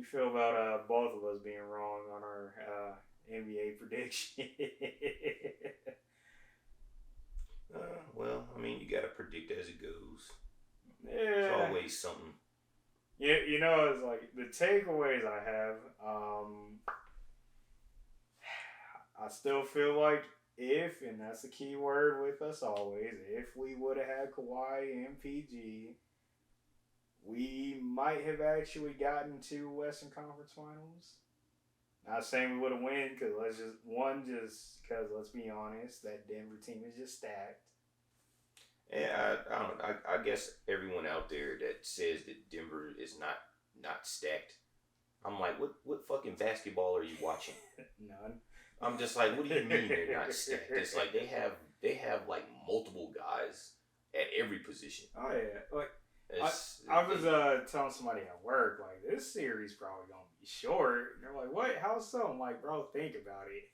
you feel about both of us being wrong on our NBA prediction? Well, I mean, you gotta predict as it goes. It's Yeah. always something. Yeah, it's like the takeaways I have. I still feel like if, and that's the key word with us always, if we would have had Kawhi and PG, we might have actually gotten to Western Conference Finals. Not saying we would have won because let's be honest, that Denver team is just stacked. Yeah, I guess everyone out there that says that Denver is not stacked, I'm like, what fucking basketball are you watching? None. I'm just like, what do you mean they're not stacked? It's like they have like multiple guys at every position. Oh yeah, like I was telling somebody at work, like, this series probably gonna be short. And they're like, what? How so? I'm like, bro, think about it.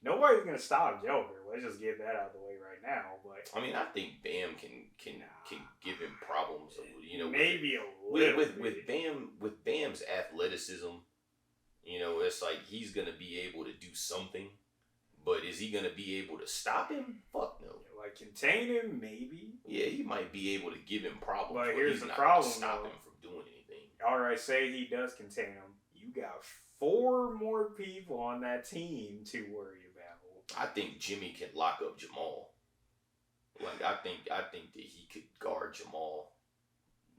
Nobody's gonna stop Joker. Let's just get that out of the way right now. But I mean, I think Bam can give him problems. Maybe a little with Bam's athleticism, it's like he's gonna be able to do something, but is he gonna be able to stop him? Fuck no. Like contain him, maybe. Yeah, he might be able to give him problems, but he's the not problem, gonna stop him from doing anything. All right, say he does contain him. You got 4 more people on that team to worry about. I think Jimmy can lock up Jamal. Like I think that he could guard Jamal.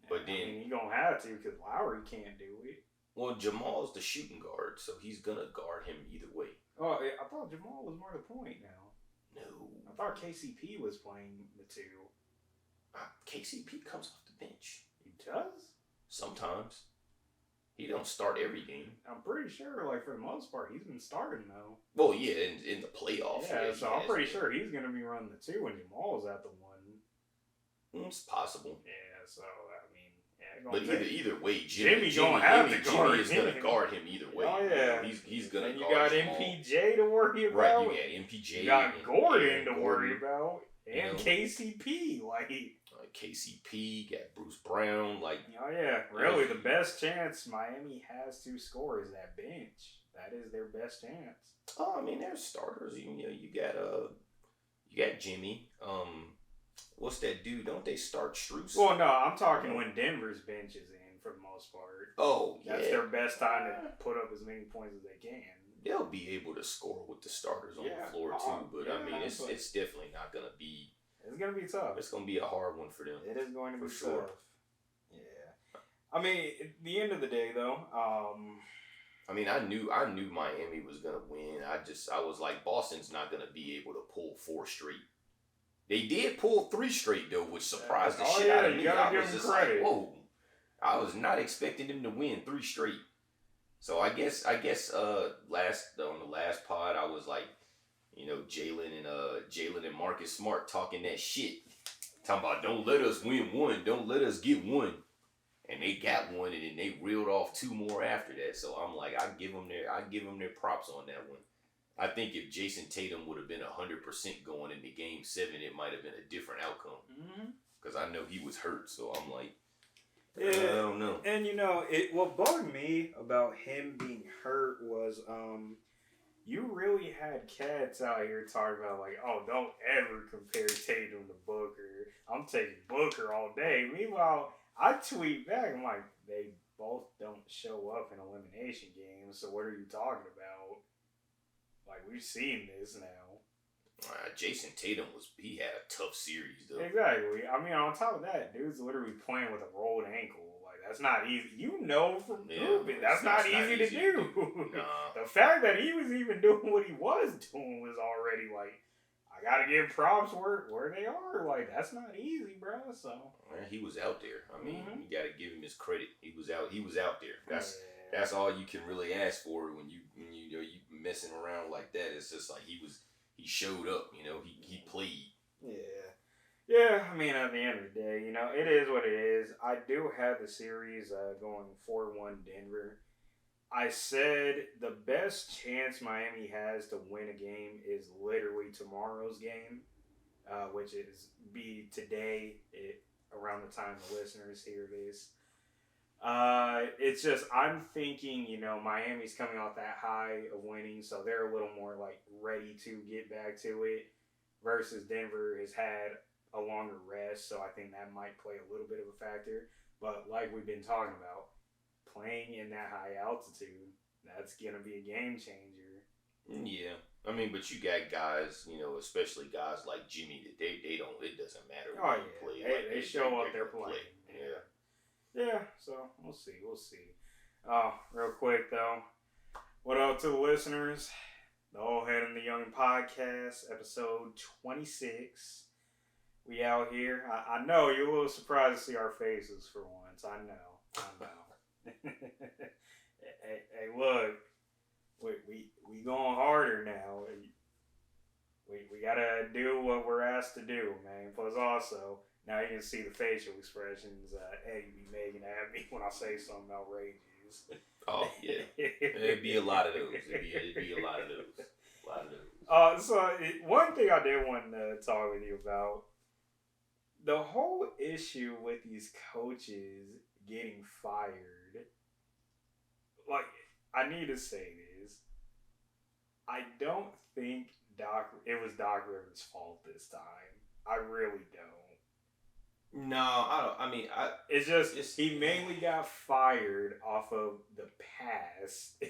But then you're gonna have to because Lowry can't do it. Well, Jamal's the shooting guard, so he's gonna guard him either way. Oh, I thought Jamal was more the point now. No, I thought KCP was playing the 2. KCP comes off the bench. He does? Sometimes. He don't start every game. I'm pretty sure, like, for the most part, he's been starting, though. Well, yeah, in the playoffs. Yeah, so I'm pretty sure he's going to be running the 2 and Jamal's at the 1. It's possible. Yeah, so, I mean, but either way, Jimmy is going to guard him either way. Oh, yeah. He's going to guard you got Jamal. MPJ to worry about. Right, you got MPJ. You got Gordon to worry about. And KCP, like... KCP, got Bruce Brown, like... Oh, yeah. Really, the best chance Miami has to score is that bench. That is their best chance. Oh, I mean, there's starters. You got Jimmy. What's that dude? Don't they start Strus? Well, no, I'm talking when Denver's bench is in for the most part. Oh, yeah. That's their best time to put up as many points as they can. They'll be able to score with the starters on the floor, too. But, I mean, it's definitely not going to be... It's going to be tough. It's going to be a hard one for them. It is going to be tough. Yeah. I mean, at the end of the day, though, I mean, I knew Miami was going to win. I was like, Boston's not going to be able to pull 4 straight. They did pull 3 straight, though, which surprised the shit out of me. I was just like, whoa. I was not expecting them to win 3 straight. So I guess on the last pod, I was like, Jalen and Marcus Smart talking that shit. Talking about don't let us win 1, don't let us get 1. And they got 1 and then they reeled off 2 more after that. So I'm like, I give them their props on that one. I think if Jason Tatum would have been 100% going into Game 7, it might have been a different outcome. Because I know he was hurt, so I'm like, I don't know. And what bugged me about him being hurt was you really had cats out here talking about like, oh, don't ever compare Tatum to Booker. I'm taking Booker all day. Meanwhile, I tweet back, I'm like, they both don't show up in elimination games, so what are you talking about? Like, we've seen this now. Jason Tatum he had a tough series, though. Exactly. I mean, on top of that, dude's literally playing with a rolled ankle. Like, that's not easy. From hooping, that's not easy to do. Nah. The fact that he was even doing what he was doing was already like, I gotta give props where they are. Like, that's not easy, bro. So man, he was out there. I mean, you gotta give him his credit. He was out there. That's all you can really ask for when you messing around like that. It's just like he showed up. He played. Yeah. I mean, at the end of the day, it is what it is. I do have the series going 4-1 Denver. I said the best chance Miami has to win a game is literally tomorrow's game, which is today around the time the listeners hear this. It's just I'm thinking, Miami's coming off that high of winning, so they're a little more like ready to get back to it. Versus Denver has had a longer rest, so I think that might play a little bit of a factor. But like we've been talking about, playing in that high altitude, that's gonna be a game changer. Yeah. I mean, but you got guys, especially guys like Jimmy, that they don't. It doesn't matter Oh where you yeah, play. they show up, they're gonna playing. play. Yeah. So we'll see. Oh, real quick though, what up to the listeners? The Old Head and the Youngin podcast, episode 26. We out here. I know you're a little surprised to see our faces for once. I know. hey, look, we going harder now. We gotta do what we're asked to do, man. Plus, also now you can see the facial expressions Eddie be making at me when I say something outrageous. Oh yeah, it'd be a lot of those. It'd be a lot of those. One thing I did want to talk with you about, the whole issue with these coaches getting fired. Like, I need to say this. I don't think it was Doc Rivers' fault this time. I really don't. No, I don't. I mean, it's just he mainly got fired off of the past.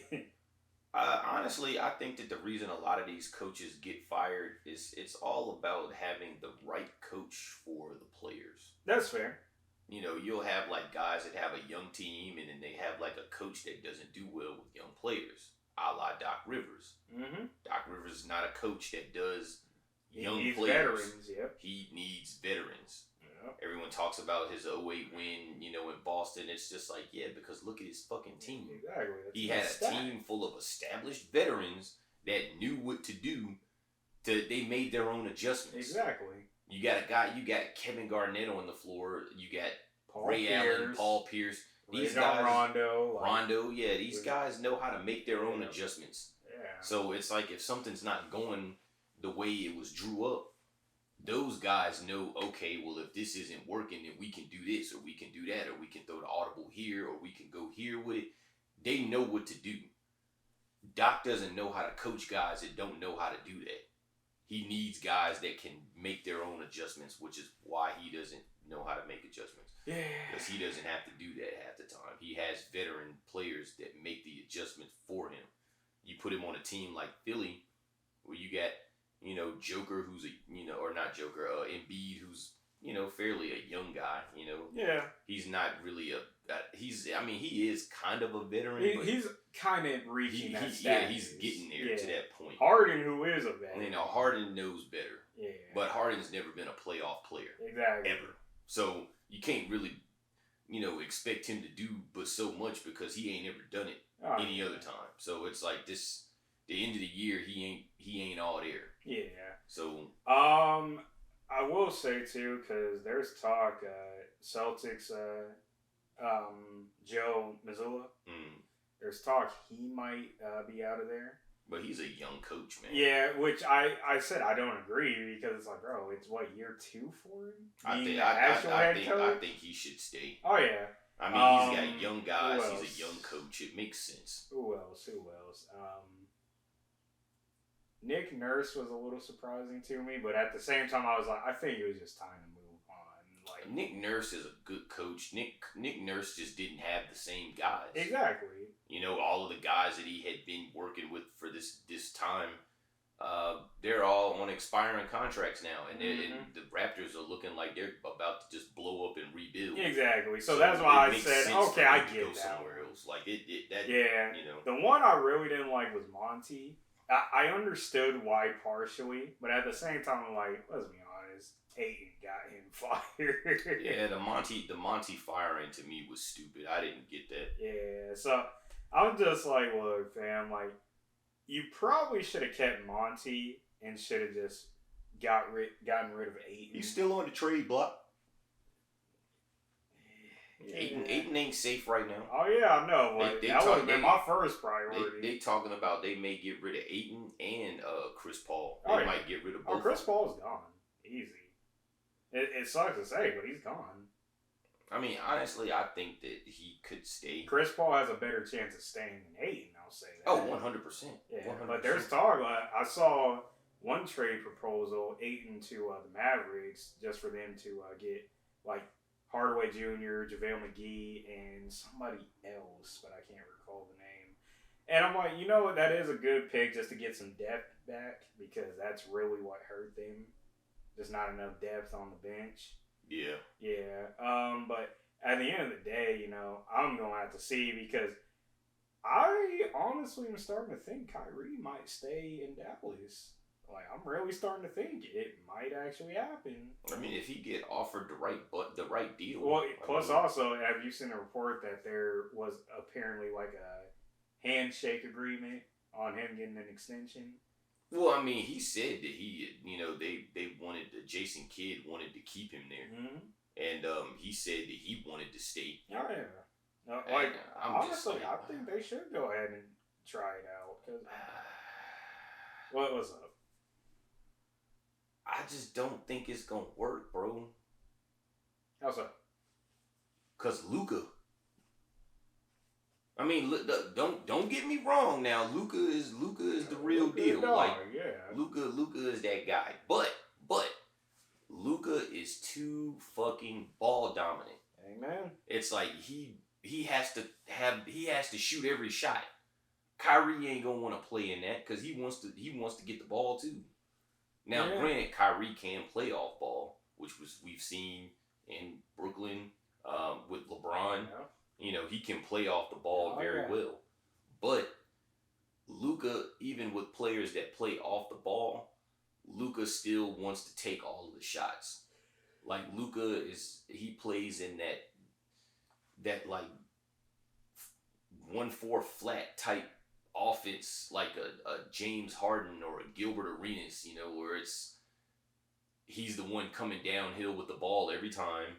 Honestly, I think that the reason a lot of these coaches get fired is it's all about having the right coach for the players. That's fair. You'll have like guys that have a young team, and then they have like a coach that doesn't do well with young players, a la Doc Rivers. Mm-hmm. Doc Rivers is not a coach that does young needs players. Veterans, yep. He needs veterans. Yep. Everyone talks about his 08 win, in Boston. It's just like, yeah, because look at his fucking team. Exactly. He had a team full of established veterans that knew what to do. They made their own adjustments. Exactly. You got Kevin Garnett on the floor. You got Ray Pierce, Allen, Paul Pierce. These guys, Rondo, yeah, these guys know how to make their own adjustments. Yeah. So it's like if something's not going the way it was drew up, those guys know, okay, well, if this isn't working, then we can do this, or we can do that, or we can throw the audible here, or we can go here with it. They know what to do. Doc doesn't know how to coach guys that don't know how to do that. He needs guys that can make their own adjustments, which is why he doesn't know how to make adjustments. Yeah. Because he doesn't have to do that half the time. He has veteran players that make the adjustments for him. You put him on a team like Philly, where you got, Joker, who's or not Joker, Embiid, who's, fairly a young guy, Yeah. He's not really he is kind of a veteran. He's kind of reaching that status. Yeah, he's getting there to that point. Harden, who is a veteran. Harden knows better. Yeah. But Harden's never been a playoff player. Exactly. Ever. So you can't really, expect him to do but so much because he ain't ever done it any other time. So it's like this, the end of the year, he ain't all there. Yeah. So. I will say too, because there's talk, Celtics, Joe Mazzulla. There's talk he might be out of there. But he's a young coach, man. Yeah, which I said I don't agree because it's like, bro, it's what, year 2 for him? I think he should stay. Oh yeah. I mean, he's got young guys. He's a young coach. It makes sense. Who else? Nick Nurse was a little surprising to me, but at the same time, I was like, I think it was just time to move on. Like, Nick Nurse is a good coach. Nick Nurse just didn't have the same guys. Exactly. All of the guys that he had been working with for this time, they're all on expiring contracts now, and the Raptors are looking like they're about to just blow up and rebuild. Exactly. So that's why I said, okay, I get that. Somewhere else, like that. Yeah. The one I really didn't like was Monty. I understood why partially, but at the same time, I'm like, let's be honest, Ayton got him fired. Yeah, the Monty firing to me was stupid. I didn't get that. Yeah, so I'm just like, look, fam, like, you probably should have kept Monty and should have just gotten rid of Ayton. You still on the trade block? Yeah. Ayton ain't safe right now. Oh yeah, I know. That would have been my first priority. They talking about they may get rid of Ayton and Chris Paul. They might get rid of both. Chris Paul's gone. Easy. It sucks to say, but he's gone. I mean, honestly, I think that he could stay. Chris Paul has a better chance of staying than Ayton, I'll say that. Oh, 100%. Yeah, 100%. but there's talk. I saw one trade proposal, Ayton to the Mavericks, just for them to get like Hardaway Jr., JaVale McGee, and somebody else, but I can't recall the name. And I'm like, you know what? That is a good pick just to get some depth back because that's really what hurt them. There's not enough depth on the bench. Yeah. Yeah. But at the end of the day, you know, I'm going to have to see because I honestly am starting to think Kyrie might stay in Dallas. Like, I'm really starting to think it might actually happen. I mean, if he get offered the right deal. Well, plus also, have you seen a report that there was apparently like a handshake agreement on him getting an extension? Well, I mean, he said that they wanted Jason Kidd wanted to keep him there, and he said that he wanted to stay. Oh yeah. No, like honestly, I think they should go ahead and try it out. Cause what was up? I just don't think it's gonna work, bro. How so? Cause Luka. I mean, don't get me wrong. Now, Luka is the real deal. Dog, like, yeah. Luka is that guy. But Luka is too fucking ball dominant. Amen. It's like he has to shoot every shot. Kyrie ain't gonna want to play in that because he wants to get the ball too. Now, granted, Kyrie can play off ball, which we've seen in Brooklyn with LeBron. Yeah. You know, he can play off the ball very well. But Luka, even with players that play off the ball, Luka still wants to take all of the shots. Like Luka he plays in that like 1-4 flat type offense, like a James Harden or a Gilbert Arenas, you know, where he's the one coming downhill with the ball every time.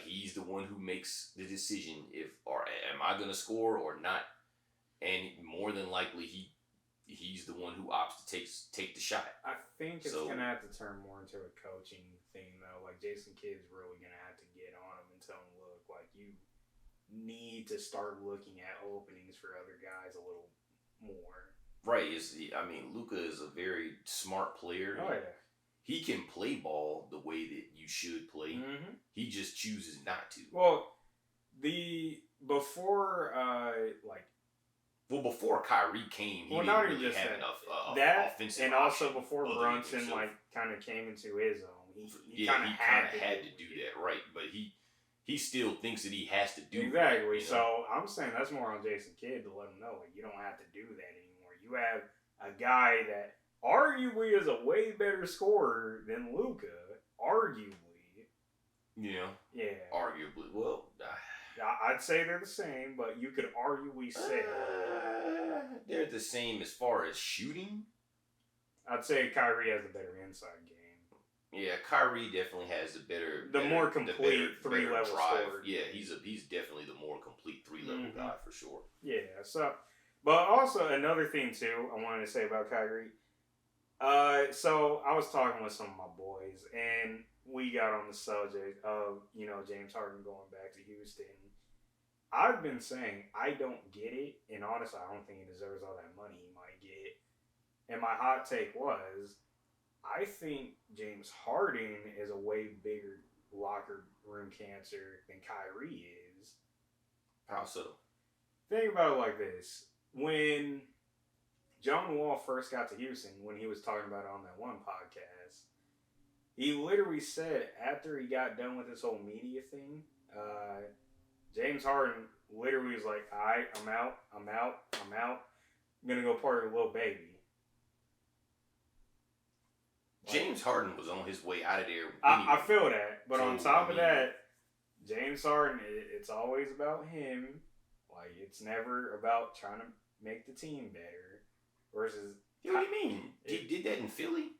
He's the one who makes the decision am I gonna score or not, and more than likely he's the one who opts to take the shot. I think it's gonna have to turn more into a coaching thing though. Like Jason Kidd's really gonna have to get on him and tell him, look, like you need to start looking at openings for other guys a little more. Right. I mean, Luka is a very smart player. Oh yeah. He can play ball the way that you should play. Mm-hmm. He just chooses not to. Well, before Kyrie came, he didn't really have enough offensive and also before Brunson kind of came into his own, he kind of had to do that, right? But he still thinks that he has to do exactly. That, so I'm saying that's more on Jason Kidd to let him know like you don't have to do that anymore. You have a guy that arguably is a way better scorer than Luka. Arguably. Yeah. Yeah. Arguably. Well, I'd say they're the same, but you could arguably say they're the same as far as shooting. I'd say Kyrie has the better inside game. Yeah, Kyrie definitely has the more complete three-level scorer. Yeah, he's definitely the more complete three-level guy for sure. Yeah. So, but also another thing too, I wanted to say about Kyrie. So I was talking with some of my boys, and we got on the subject of, you know, James Harden going back to Houston. I've been saying I don't get it, and honestly, I don't think he deserves all that money he might get. And my hot take was, I think James Harden is a way bigger locker room cancer than Kyrie is. How so? Think about it like this. When John Wall first got to Houston, when he was talking about it on that one podcast, he literally said after he got done with this whole media thing, James Harden literally was like, all right, I'm out. I'm going to go party with Lil Baby. James Harden was on his way out of there. Anyway. I feel that. But on top of that, James Harden, it's always about him. Like, it's never about trying to make the team better. Versus... What do you mean? He did that in Philly?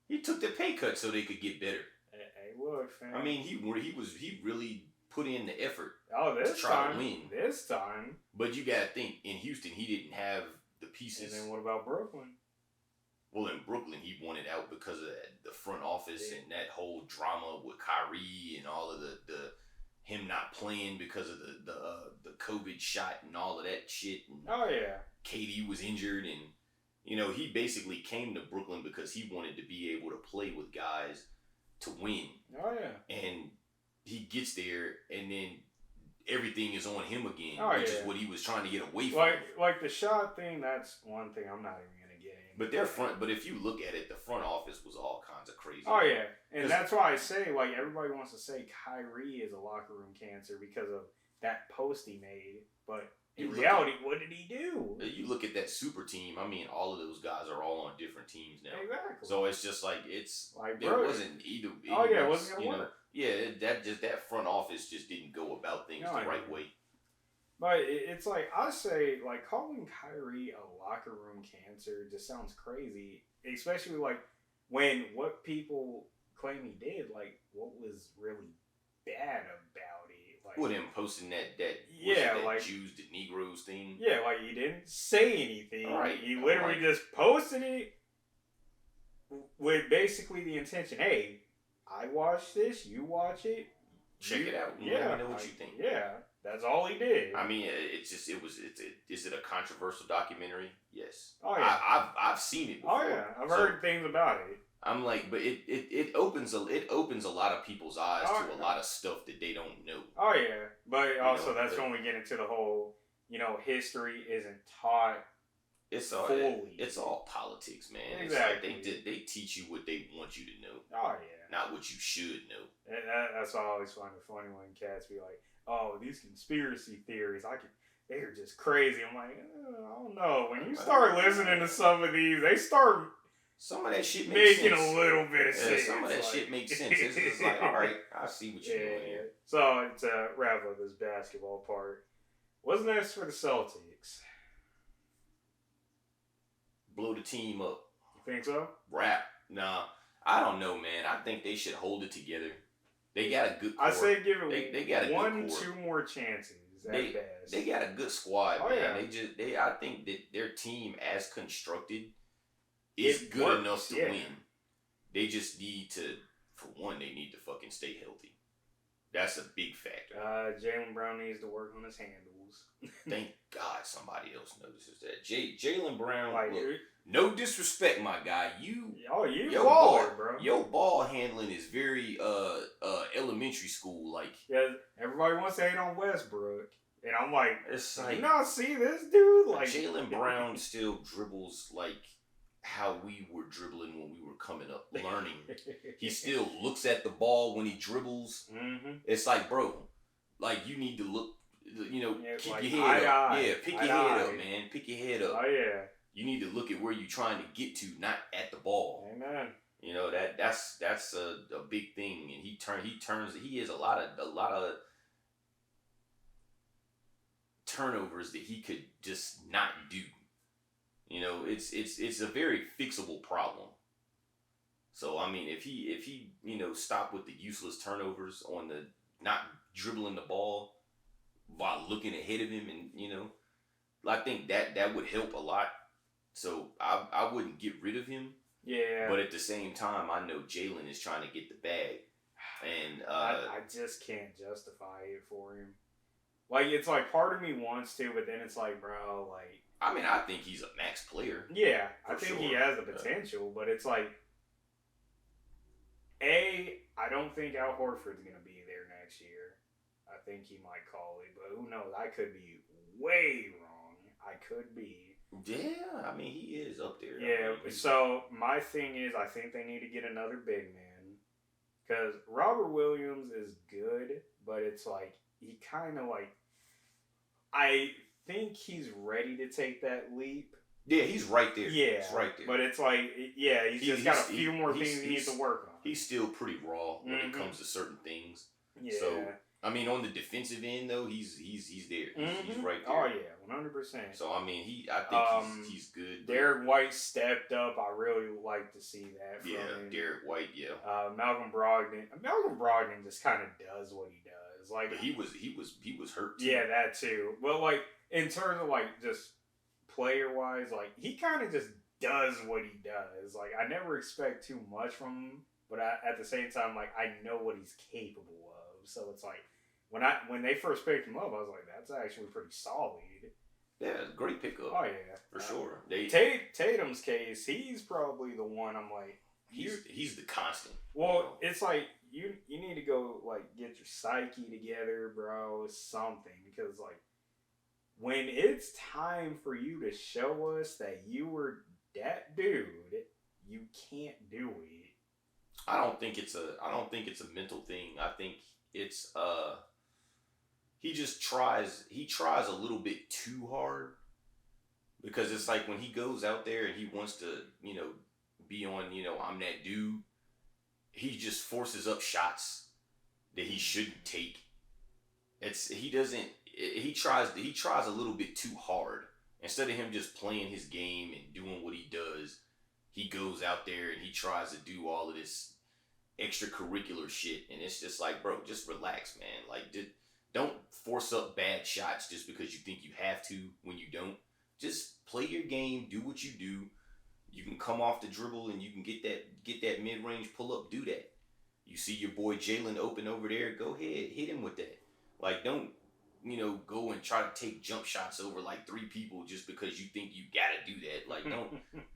He took the pay cut so they could get better. Hey, look, fam. I mean, he really put in the effort to try to win. This time. But you got to think, in Houston, he didn't have the pieces. And then what about Brooklyn? Well, in Brooklyn, he wanted out because of the front office and that whole drama with Kyrie and all of the him not playing because of the COVID shot and all of that shit. And oh yeah, KD was injured, and he basically came to Brooklyn because he wanted to be able to play with guys to win. Oh yeah, and he gets there, and then everything is on him again, which is what he was trying to get away from. Like the shot thing, that's one thing I'm not even gonna get into. But if you look at it, the front office was all kinds of crazy. Oh yeah, and that's why I say like everybody wants to say Kyrie is a locker room cancer because of that post he made, but in reality, what did he do? You look at that super team. I mean, all of those guys are all on different teams now. Exactly. So it's just like it's like it wasn't either. Oh yeah, it wasn't gonna work. That front office just didn't go about things the right way. But it's like I say, like calling Kyrie a locker room cancer just sounds crazy, especially like when what people claim he did, like what was really bad about it. Like, with him posting that Jews to Negroes thing. Yeah, like he didn't say anything. Right. He literally just posted it with basically the intention, hey, I watched this, you watch it. Check it out. Yeah. Let me know what you think. Yeah. That's all he did. I mean, is it a controversial documentary? Yes. Oh yeah. I've seen it before. Oh yeah. I've heard things about it. I'm like, but it opens a lot of people's eyes to a lot of stuff that they don't know. Oh yeah, but also that's when we get into the whole, history isn't taught. It's all politics, man. Exactly. It's like they teach you what they want you to know. Oh yeah. Not what you should know. And that's why I always find it funny when cats be like, "Oh, these conspiracy theories, they're just crazy." I'm like, I don't know. When you start listening to some of these, they start. Some of that shit makes making sense. a little bit of sense. Some of that shit makes sense. It's just like, all right, I see what you're doing here. So to wrap up this basketball part, what's next for the Celtics? Blow the team up. You think so? Rap. Nah, I don't know, man. I think they should hold it together. They got a good core. I say give it they got a one, good core. 2 more chances at best. They got a good squad, man. Yeah. I think that their team as constructed is good enough to win. They just need to, for one, they need to fucking stay healthy. That's a big factor. Jaylen Brown needs to work on his handles. Thank God somebody else notices that. Jaylen Brown, like, look, no disrespect, my guy. You baller, bro. Your ball handling is very elementary school like. Yeah, everybody wants to hate on Westbrook. And I'm like, it's like, you not see this dude? Like Jaylen Brown still dribbles like how we were dribbling when we were coming up, learning. He still looks at the ball when he dribbles. Mm-hmm. It's like, bro, like you need to look, keep like your head up. Yeah, pick your head up, man. Pick your head up. Oh yeah. You need to look at where you're trying to get to, not at the ball. Amen. That's a big thing, and he has a lot of turnovers that he could just not do. It's a very fixable problem. So I mean, if he stop with the useless turnovers on the not dribbling the ball while looking ahead of him, and I think that would help a lot. So I wouldn't get rid of him. Yeah. But at the same time, I know Jaylen is trying to get the bag, and I just can't justify it for him. Like it's like part of me wants to, but then it's like, bro, like. I mean, I think he's a max player. Yeah, I think he has the potential, but it's like, I don't think Al Horford's going to be there next year. I think he might call it, but who knows? I could be way wrong. I could be. Yeah, I mean, he is up there. Yeah, so my thing is I think they need to get another big man because Robert Williams is good, but it's like, he kind of like, I think he's ready to take that leap. Yeah, he's right there. Yeah, he's right there. But it's like, he's just got a few more things he needs to work on. He's still pretty raw when it comes to certain things. Yeah. So I mean, on the defensive end though, he's there. He's right there. Oh yeah, 100%. So I mean, I think he's good. Derek White stepped up. I really like to see that. From him. Derek White. Yeah. Malcolm Brogdon just kind of does what he does. Like, but he was hurt too. Yeah, that too. Well, like in terms of like just player wise, like he kind of just does what he does. Like I never expect too much from him, but at the same time, like I know what he's capable of. So it's like when they first picked him up, I was like, that's actually pretty solid. Yeah, great pickup. Oh yeah, for sure. Tatum's case, he's probably the one. I'm like, he's the constant. Well, it's like you need to go like get your psyche together, bro. Something, because like when it's time for you to show us that you were that dude, you can't do it. I don't think it's a mental thing. I think it's he just tries a little bit too hard, because it's like when he goes out there and he wants to, be on, I'm that dude, he just forces up shots that he shouldn't take. He tries a little bit too hard. Instead of him just playing his game and doing what he does, he goes out there and he tries to do all of this extracurricular shit, and it's just like, bro, just relax, man. Like, don't force up bad shots just because you think you have to when you don't. Just play your game, do what you do. You can come off the dribble and you can get that mid-range pull-up, do that. You see your boy Jalen open over there, go ahead, hit him with that. Like, don't, go and try to take jump shots over like 3 people just because you think you gotta do that. Like,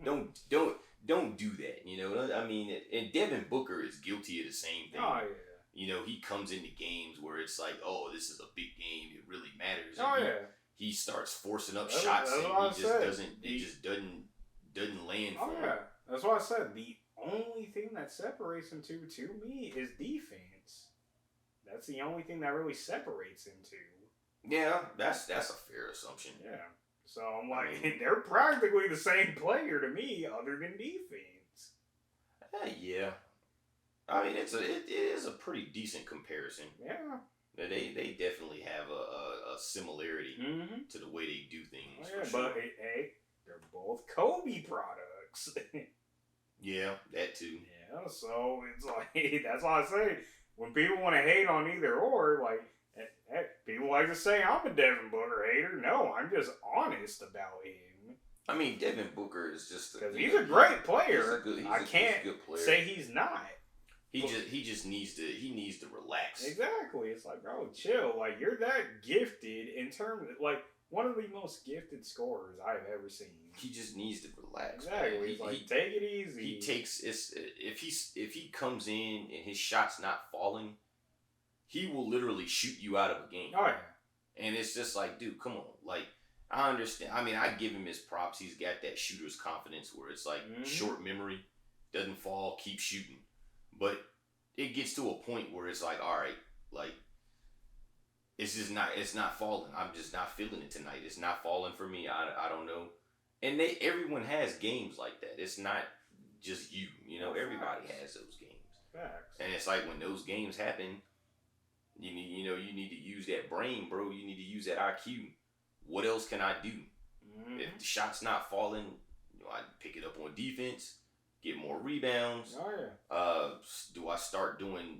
don't do that. I mean, and Devin Booker is guilty of the same thing. Oh yeah. He comes into games where it's like, oh, this is a big game, it really matters. Oh and yeah. He starts forcing up shots and he just doesn't land for him. Yeah. That's why I said the only thing that separates him to me is defense. That's the only thing that really separates him two. Yeah, that's a fair assumption. Yeah. So I'm like, they're practically the same player to me, other than defense. Yeah. I mean, it is a pretty decent comparison. Yeah. They definitely have a similarity to the way they do things. Oh, yeah, for sure. But hey, they're both Kobe products. Yeah, that too. Yeah, so it's like, that's why I say, when people want to hate on either or, like, people like to say I'm a Devin Booker hater. No, I'm just honest about him. I mean, Devin Booker is just because he's a great player. I can't player. say he's not. He just needs to relax. Exactly. It's like, bro, chill. Like, you're that gifted in terms of, like, one of the most gifted scorers I've ever seen. He just needs to relax. Exactly. He's like, take it easy. He takes if he comes in and his shot's not falling, he will literally shoot you out of a game. Oh yeah. And it's just like, dude, come on. Like, I understand. I mean, I give him his props. He's got that shooter's confidence where it's like short memory, doesn't fall, keep shooting. But it gets to a point where it's like, all right, like, it's not falling. I'm just not feeling it tonight. It's not falling for me. I don't know. And everyone has games like that. It's not just you. Everybody has those games. Facts. And it's like when those games happen, you need to use that brain, bro. You need to use that IQ. What else can I do? If the shot's not falling, I pick it up on defense, get more rebounds. Oh yeah. Do I start doing,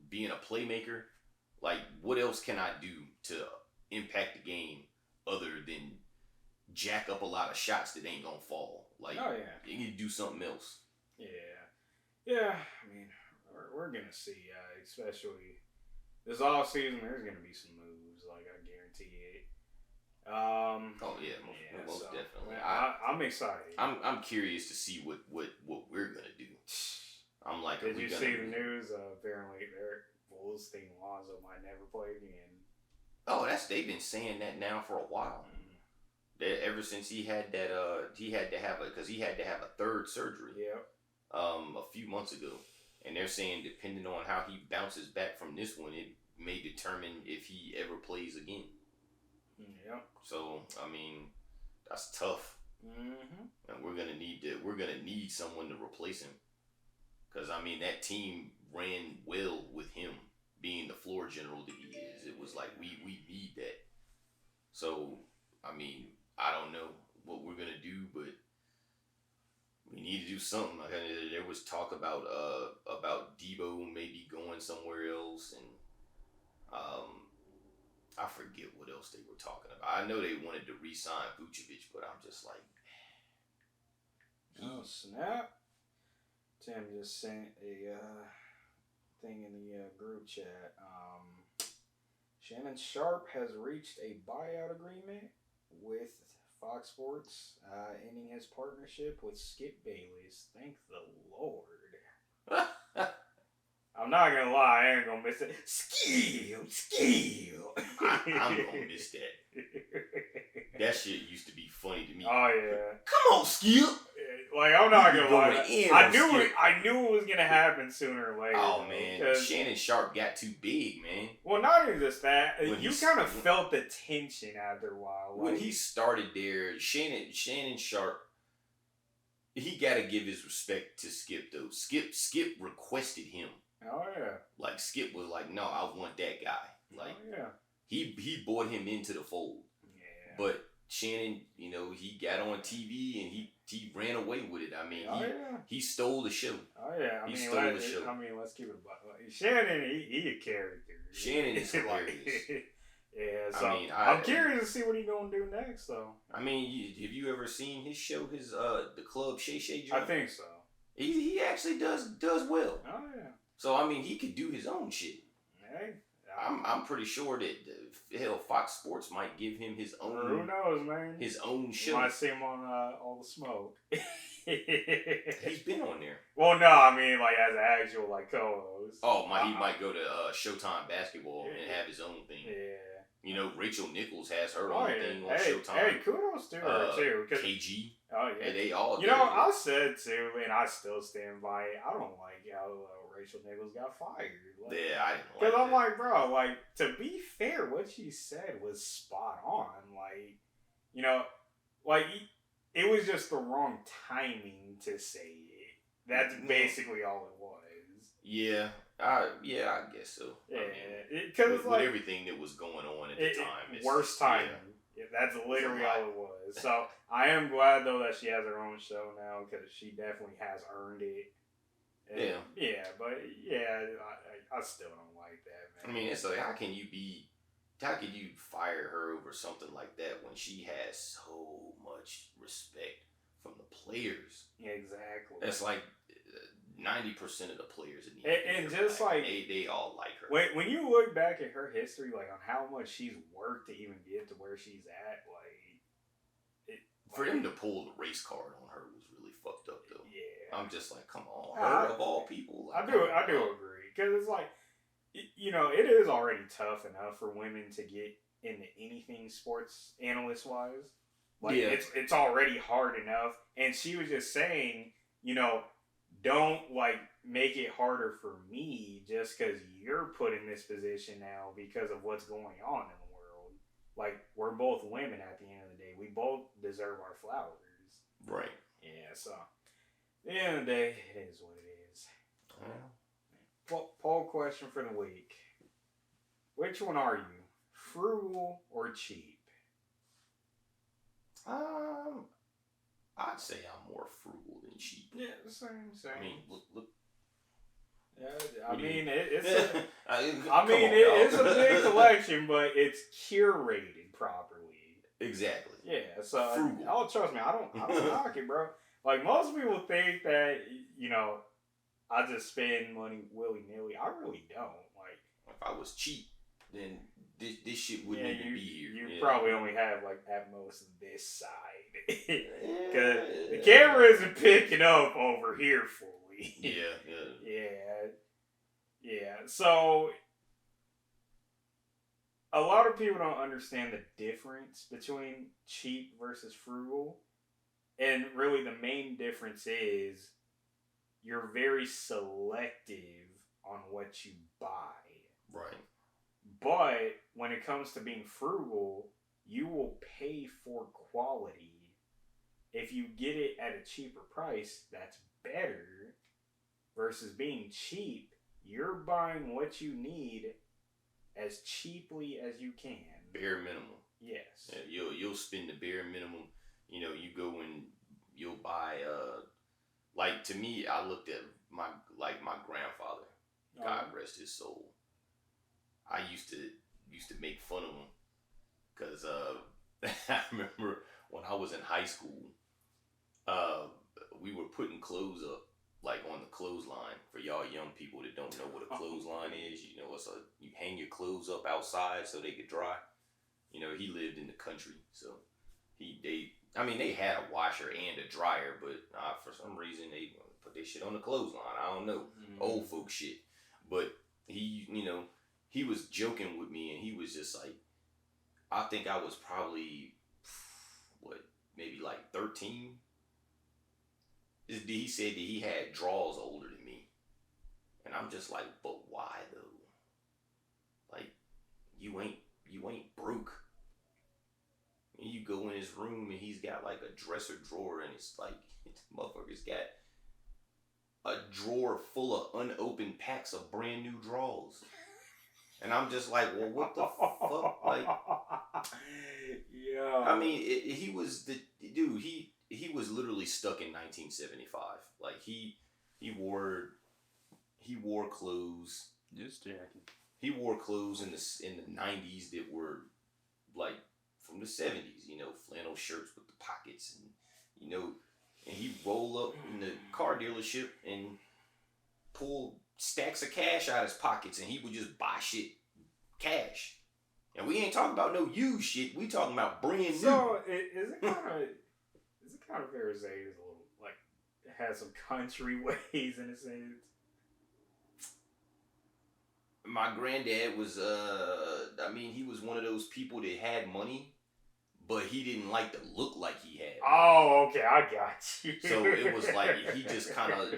being a playmaker? Like, what else can I do to impact the game other than jack up a lot of shots that ain't gonna fall? Like, oh yeah, you need to do something else. Yeah. I mean, we're gonna see. Especially this off season, there's gonna be some moves. Like, I guarantee it. Oh yeah, most definitely. I'm excited. I'm curious to see what we're gonna do. I'm like, did you see the news? Apparently, their Bulls think Lonzo might never play again. Oh, they've been saying that now for a while. That ever since he had that he had to have a third surgery. Yep. A few months ago, and they're saying depending on how he bounces back from this one, it may determine if he ever plays again. Yep. So I mean, that's tough. And we're gonna need someone to replace him. Because I mean, that team ran well with him being the floor general that he is. It was like we need that. So I mean, I don't know what we're gonna do, but we need to do something. Like, there was talk about Debo maybe going somewhere else, and I forget what else they were talking about. I know they wanted to re-sign Vucevic, but I'm just like, oh snap! Tim just sent a thing in the group chat. Shannon Sharp has reached a buyout agreement with Fox Sports, ending his partnership with Skip Bayless. Thank the Lord. I'm not gonna lie, I ain't gonna miss it. Skill. I'm gonna miss that. That shit used to be funny to me. Oh yeah. Come on, Skip. Like I'm not gonna lie, I knew it was gonna happen sooner or later. Oh man, Shannon Sharp got too big, man. Well, not even just that. You kind of felt the tension after a while. When he started there, Shannon Sharp, he got to give his respect to Skip though. Skip requested him. Oh yeah. Like Skip was like, no, I want that guy. Like, oh, yeah. He brought him into the fold. Yeah. But Shannon, he got on TV and he ran away with it. I mean, he stole the show. Oh yeah. He stole the show. I mean, let's keep it about Shannon. He a character. Shannon is hilarious. Yeah. So I'm curious to see what he's gonna do next, though. I mean, have you ever seen his show? His the Club Shay Shay joint? I think so. He actually does well. Oh yeah. So I mean, he could do his own shit. Hey. I'm pretty sure that Fox Sports might give him his own. Who knows, man? His own show. You might see him on All the Smoke. He's been on there. Well, no, I mean like as an actual like co-host. Oh my, he might go to Showtime Basketball and have his own thing. Yeah. Rachel Nichols has her own thing on Showtime. Hey, kudos to her too. KG. Oh yeah. And they all. I said too, and I still stand by it. I don't like how Rachel Nichols got fired. Like, yeah, I didn't like because I'm like, bro, like to be fair, what she said was spot on. Like, it was just the wrong timing to say it. That's basically all it was. Yeah. I guess so. Yeah, because with everything that was going on at the time, worst timing. Yeah, that's literally all it was. So I am glad though that she has her own show now because she definitely has earned it. And, but I still don't like that, man. I mean, it's like how can you fire her over something like that when she has so much respect from the players? Yeah, exactly. It's like 90% of the players in the NBA and just like they all like her. When you look back at her history, like on how much she's worked to even get to where she's at, for them to pull the race card on her was really fucked up though. Yeah, I'm just like, come on, her of all people. Like, I do agree because it's like, it is already tough enough for women to get into anything sports analyst wise. Like it's already hard enough, and she was just saying, don't like make it harder for me just because you're put in this position now because of what's going on in the world. Like we're both women at the end of the day. We both deserve our flowers. Right. Yeah. So at the end of the day, it is what it is. Poll question for the week: which one are you, frugal or cheap? I'd say I'm more frugal than cheap. Yeah, same. I mean, look. Yeah, I mean, it's a big collection, but it's curated properly. Exactly. Yeah, so frugal. Trust me, I don't knock it, bro. Like most people think that I just spend money willy nilly. I really don't. Like if I was cheap, then this shit wouldn't even be here. You probably only have like at most this side. Because the camera isn't picking up over here fully. Yeah. So a lot of people don't understand the difference between cheap versus frugal. And really the main difference is you're very selective on what you buy. Right. But when it comes to being frugal, you will pay for quality. If you get it at a cheaper price, that's better. Versus being cheap, you're buying what you need as cheaply as you can. Bare minimum. Yes. Yeah, you'll spend the bare minimum. You go and you'll buy. Like to me, I looked at my grandfather. God rest his soul. I used to make fun of him because I remember when I was in high school, we were putting clothes up like on the clothesline. For y'all young people that don't know what a clothesline is, you know, you hang your clothes up outside so they could dry. You know, he lived in the country, so they had a washer and a dryer, but for some reason they put their shit on the clothesline. I don't know, old folk shit. But he was joking with me, and he was just like, I think I was probably maybe like 13. He said that he had draws older than me, and I'm just like, but why though? Like, you ain't broke. And you go in his room and he's got like a dresser drawer, and it's like, motherfucker's got a drawer full of unopened packs of brand new drawers. And I'm just like, well, what the fuck? Like, yeah. I mean, he was the dude. He was literally stuck in 1975. Like he wore clothes. Just jacking. He wore clothes in the 90s that were like from the 70s. You know, flannel shirts with the pockets, and and he roll up in the car dealership and pull stacks of cash out of his pockets, and he would just buy shit cash. And we ain't talking about no used shit. We talking about brand new. So is it kind of fair to say it's a little like it has some country ways in a sense? My granddad was he was one of those people that had money, but he didn't like to look like he had money. Oh, okay, I got you. So it was like he just kind of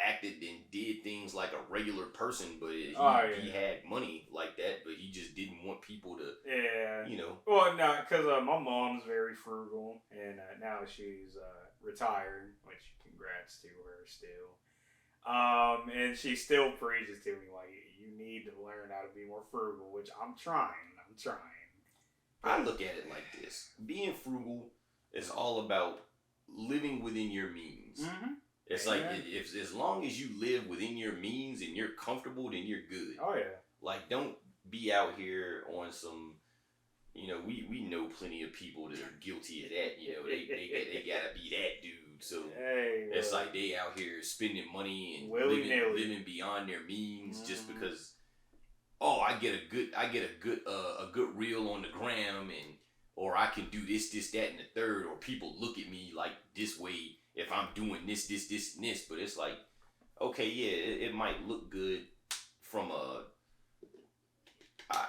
acted and did things like a regular person, but he had money like that, but he just didn't want people to, Well, no, because my mom's very frugal, and now she's retired, which congrats to her still. And she still preaches to me, like, you need to learn how to be more frugal, which I'm trying. I look at it like this. Being frugal is all about living within your means. Mm-hmm. It's like, if as long as you live within your means and you're comfortable, then you're good. Oh, yeah. Like, don't be out here on some, we know plenty of people that are guilty of that. They gotta be that dude. So it's like they out here spending money and living beyond their means just because, I get a good reel on the gram, or I can do this, that, and the third, or people look at me like this way if I'm doing this, and this. But it's like, okay, yeah, it might look good from a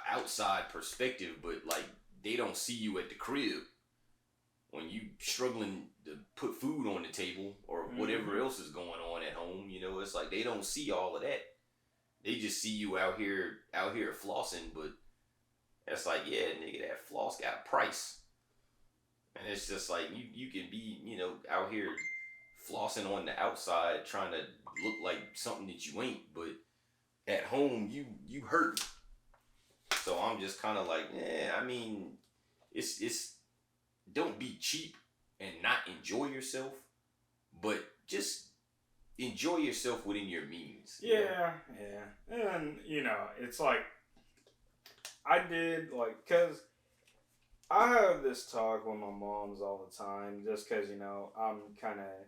outside perspective, but like they don't see you at the crib when you struggling to put food on the table or whatever else is going on at home. It's like they don't see all of that. They just see you out here flossing, but it's like, yeah, nigga, that floss got a price. And it's just like you can be, out here flossing on the outside trying to look like something that you ain't, but at home you hurt. So I'm just kind of like, it's don't be cheap and not enjoy yourself, but just enjoy yourself within your means. Yeah. And, it's like, I did, like, because I have this talk with my moms all the time, just because, I'm kind of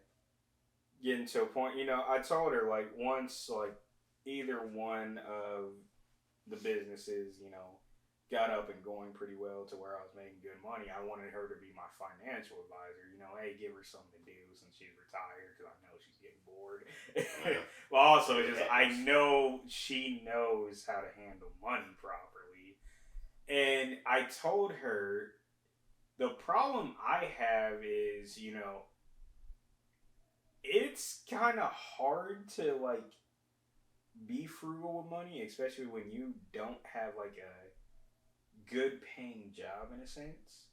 getting to a point, I told her, like, once, like, either one of the businesses, got up and going pretty well to where I was making good money, I wanted her to be my financial advisor, hey, give her something to do since she's retired, because I know she's getting bored. But also, I know she knows how to handle money properly. And I told her, the problem I have is, it's kind of hard to, like, be frugal with money, especially when you don't have, like, a good paying job in a sense.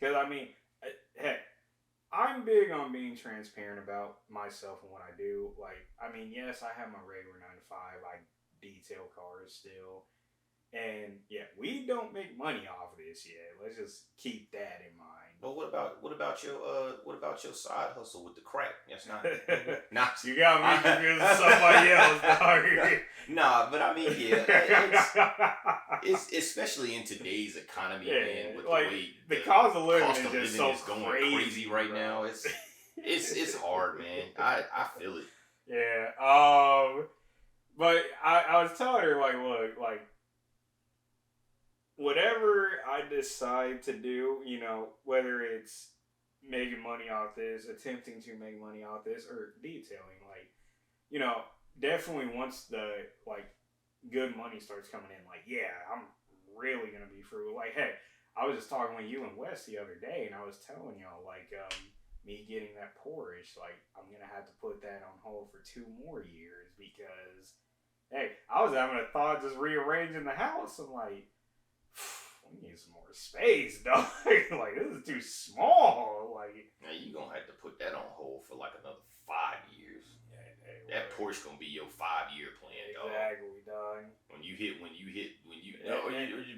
Because, heck, I'm big on being transparent about myself and what I do. Like, yes, I have my regular 9 to 5. I detail cars still. And yeah, we don't make money off of this yet. Let's just keep that in mind. But what about your side hustle with the crack? That's not You got me confused with somebody else, dog. Nah, but it's especially in today's economy, man. With like, the way the cost of living is going crazy right now. It's hard, man. I feel it. Yeah. But I was telling her, like, look, like, whatever I decide to do, whether it's making money off this, attempting to make money off this, or detailing, like, definitely once the, like, good money starts coming in, like, yeah, I'm really gonna be frugal. Like, hey, I was just talking with you and Wes the other day, and I was telling y'all, like, me getting that Porsche, like, I'm gonna have to put that on hold for 2 more years because, hey, I was having a thought just rearranging the house. I'm like, we need some more space, dog. Like, this is too small. Like, now you gonna have to put that on hold for like another 5 years. That Porsche gonna be your 5-year plan, dog. Exactly, dog.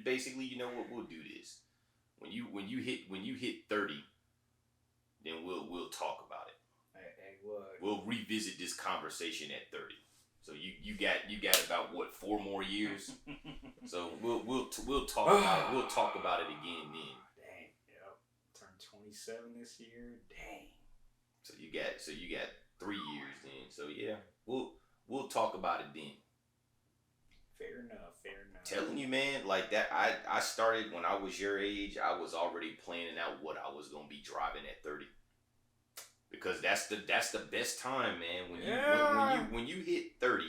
Basically, you know what, we'll do this. When you hit 30, then we'll talk about it. Hey, look. We'll revisit this conversation at 30. So you got about what, 4 more years? So we'll talk about it again then. Dang, yep. Turned 27 this year. Dang. So you got 3 years then. So yeah, we'll talk about it then. Fair enough. Telling you, man, like that. I started when I was your age. I was already planning out what I was gonna be driving at 30. Because that's the best time, man. When you hit 30,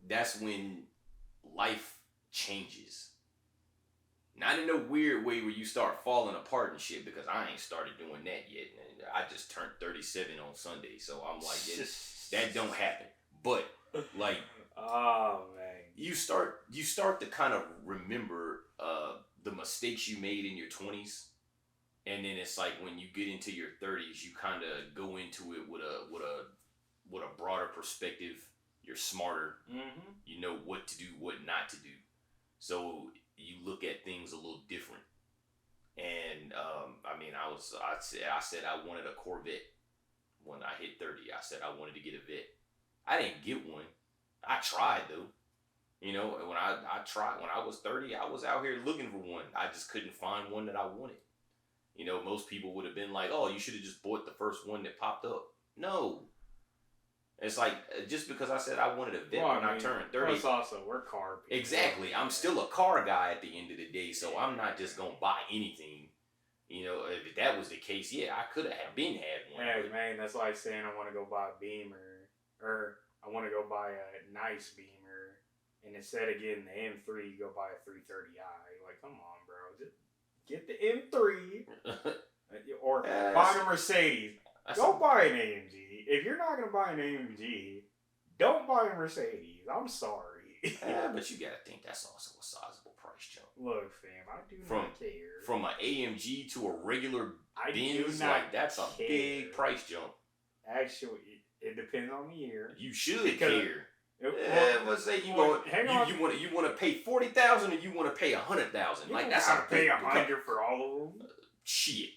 that's when life changes. Not in a weird way where you start falling apart and shit, because I ain't started doing that yet. I just turned 37 on Sunday, so I'm like, that don't happen. But like, oh man, you start to kind of remember the mistakes you made in your 20s. And then it's like when you get into your 30s, you kind of go into it with a broader perspective. You're smarter. Mm-hmm. You know what to do, what not to do. So you look at things a little different. And I said I wanted a Corvette when I hit 30. I said I wanted to get a vet. I didn't get one. I tried though. When I tried when I was 30, I was out here looking for one. I just couldn't find one that I wanted. Most people would have been like, oh, you should have just bought the first one that popped up. No. It's like, just because I said I wanted a vet when I turned 30. Plus also, we're car people. Exactly. I'm still a car guy at the end of the day, so I'm not just going to buy anything. If that was the case, yeah, I could have had one. Hey, man, that's like saying I want to go buy a Beamer, or I want to go buy a nice Beamer, and instead of getting the M3, you go buy a 330i. Like, come on, bro. Just get the M3 or buy a Mercedes. Don't buy an AMG. If you're not going to buy an AMG, don't buy a Mercedes. I'm sorry. But you got to think that's also a sizable price jump. Look, fam, I do not care. From an AMG to a regular Benz, that's a big price jump. Actually, it depends on the year. You should care. Let's say you want to pay $40,000 or you want to pay $100,000. Like that's gotta pay $100 for all of them. Shit,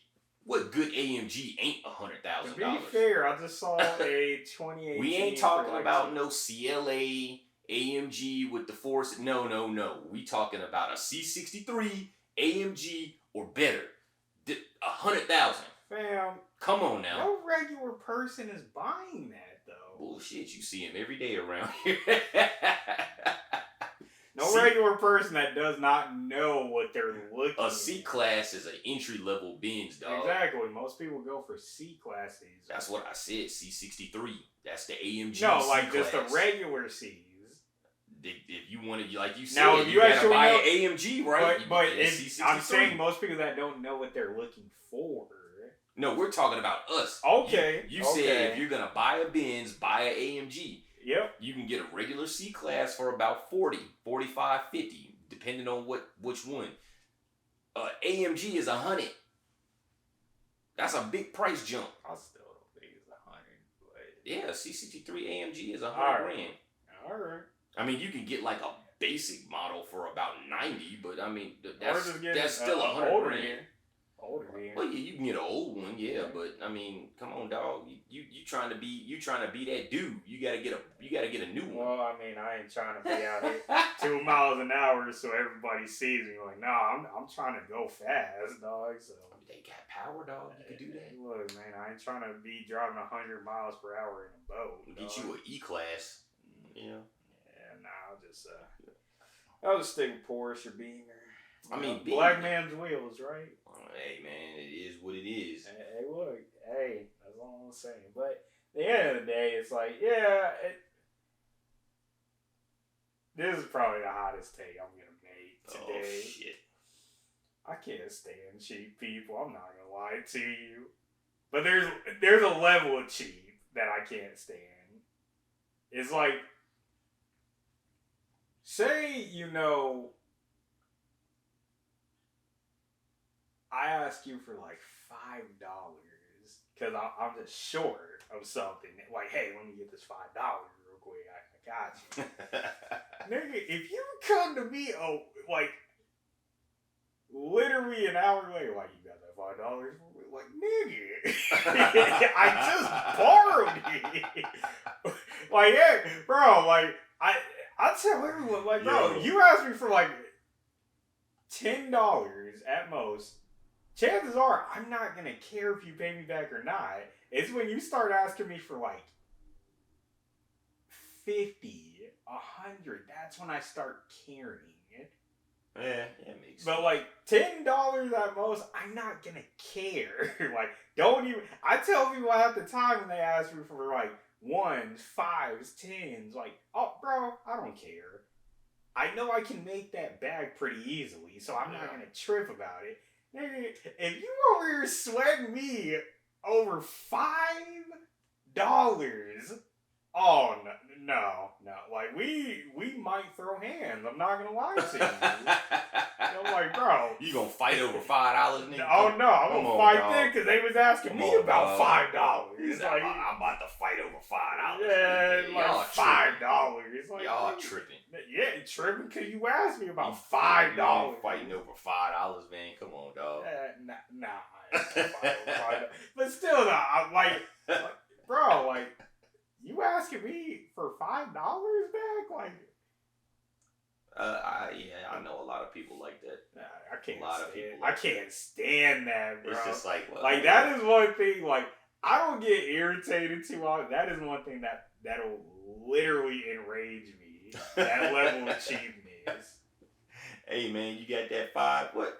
what good AMG ain't $100,000? To be fair, I just saw a 2018. We ain't talking about no CLA AMG with the force. No. We talking about a C63 AMG or better. $100,000. Fam, come on now. No regular person is buying that though. Bullshit, you see him every day around here. Regular person that does not know what they're looking at. A C-Class is an entry-level Benz, dog. Exactly. Most people go for C-Classes. That's what I said, C63. That's the AMG No, like C-Class. just the regular C's. If you want to, like you said, now, if you gotta actually buy know, an AMG, right? But I'm saying most people that don't know what they're looking for. No, we're talking about us. Okay. You said if you're going to buy a Benz, buy an AMG. Yep. You can get a regular C-Class for about 40, 45, 50, depending on which one. AMG is 100. That's a big price jump. I still don't think it's 100. But yeah, C63 AMG is $100 grand. All right. I mean, you can get like a basic model for about 90, but I mean, that's still $100 grand. Older man. Well, yeah, you can get an old one, yeah, but I mean, come on, dog. You trying to be that dude. You gotta get a new one. Well, I mean, I ain't trying to be out here 2 miles an hour so everybody sees me. Like, nah, I'm trying to go fast, dog. So they got power, dog. You can do that. Look, man, I ain't trying to be driving 100 miles per hour in a boat. Get you an E-Class. Yeah. Yeah, nah, I'll just stick with Porsche or Beamer. I mean, black man's wheels, right? Hey, man, it is what it is. Hey, look, hey, that's all I'm saying. But at the end of the day, it's like, yeah, this is probably the hottest take I'm gonna make today. Oh shit! I can't stand cheap people. I'm not gonna lie to you, but there's a level of cheap that I can't stand. It's like, say I ask you for like $5 because I'm just short of something. Like, hey, let me get this $5 real quick. I got you. Nigga, if you come to me, like, literally an hour later, like, you got that $5 for me? Like, nigga, I just borrowed it. Like, yeah, bro, like, I tell everyone, like, bro, you asked me for like $10 at most. Chances are I'm not gonna care if you pay me back or not. It's when you start asking me for like 50, 100. That's when I start caring. Yeah, it makes sense. But like $10 at most, I'm not gonna care. Like, don't even. I tell people half the time when they ask me for like 1s, 5s, 10s, like, oh, bro, I don't care. I know I can make that back pretty easily, so I'm not gonna trip about it. Nigga, if you over here sweating me over $5, oh no. Like, we might throw hands. I'm not gonna lie to you. I'm like, bro, you gonna fight over $5, nigga? Oh no, I'm gonna fight them because they was asking me about $5. He's like, I'm about to fight over $5. Yeah, like y'all $5. Like, y'all tripping. Yeah, tripping because you asked me about $5. Fighting over $5, man. Come on, dog. Nah. I ain't fight over $5. But still, though, I'm like, bro, like, you asking me for $5 back? Like, I know a lot of people like that. I can't stand that, bro. It's just like, well, like, that is one thing. Like, I don't get irritated too often. That is one thing that'll literally enrage me. That level of cheapness. Hey man, you got that 5? What?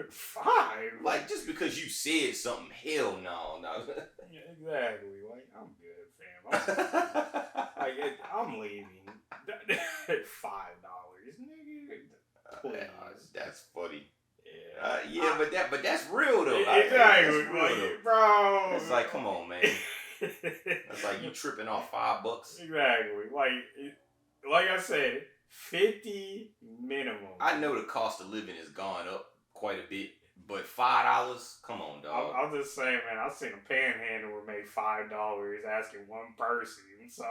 5? Like, just because you said something? Hell no. Yeah, exactly. Like, I'm good, fam. I'm leaving. $5, nigga. Please. That's funny. Yeah. But that's real though. Exactly, That's real, though. bro. It's like, come on, man. It's like you tripping off $5. Exactly. Like I said, 50 minimum. I know the cost of living has gone up quite a bit, but $5, come on, dog. I'm just saying, man. I seen a panhandler make $5 asking one person. So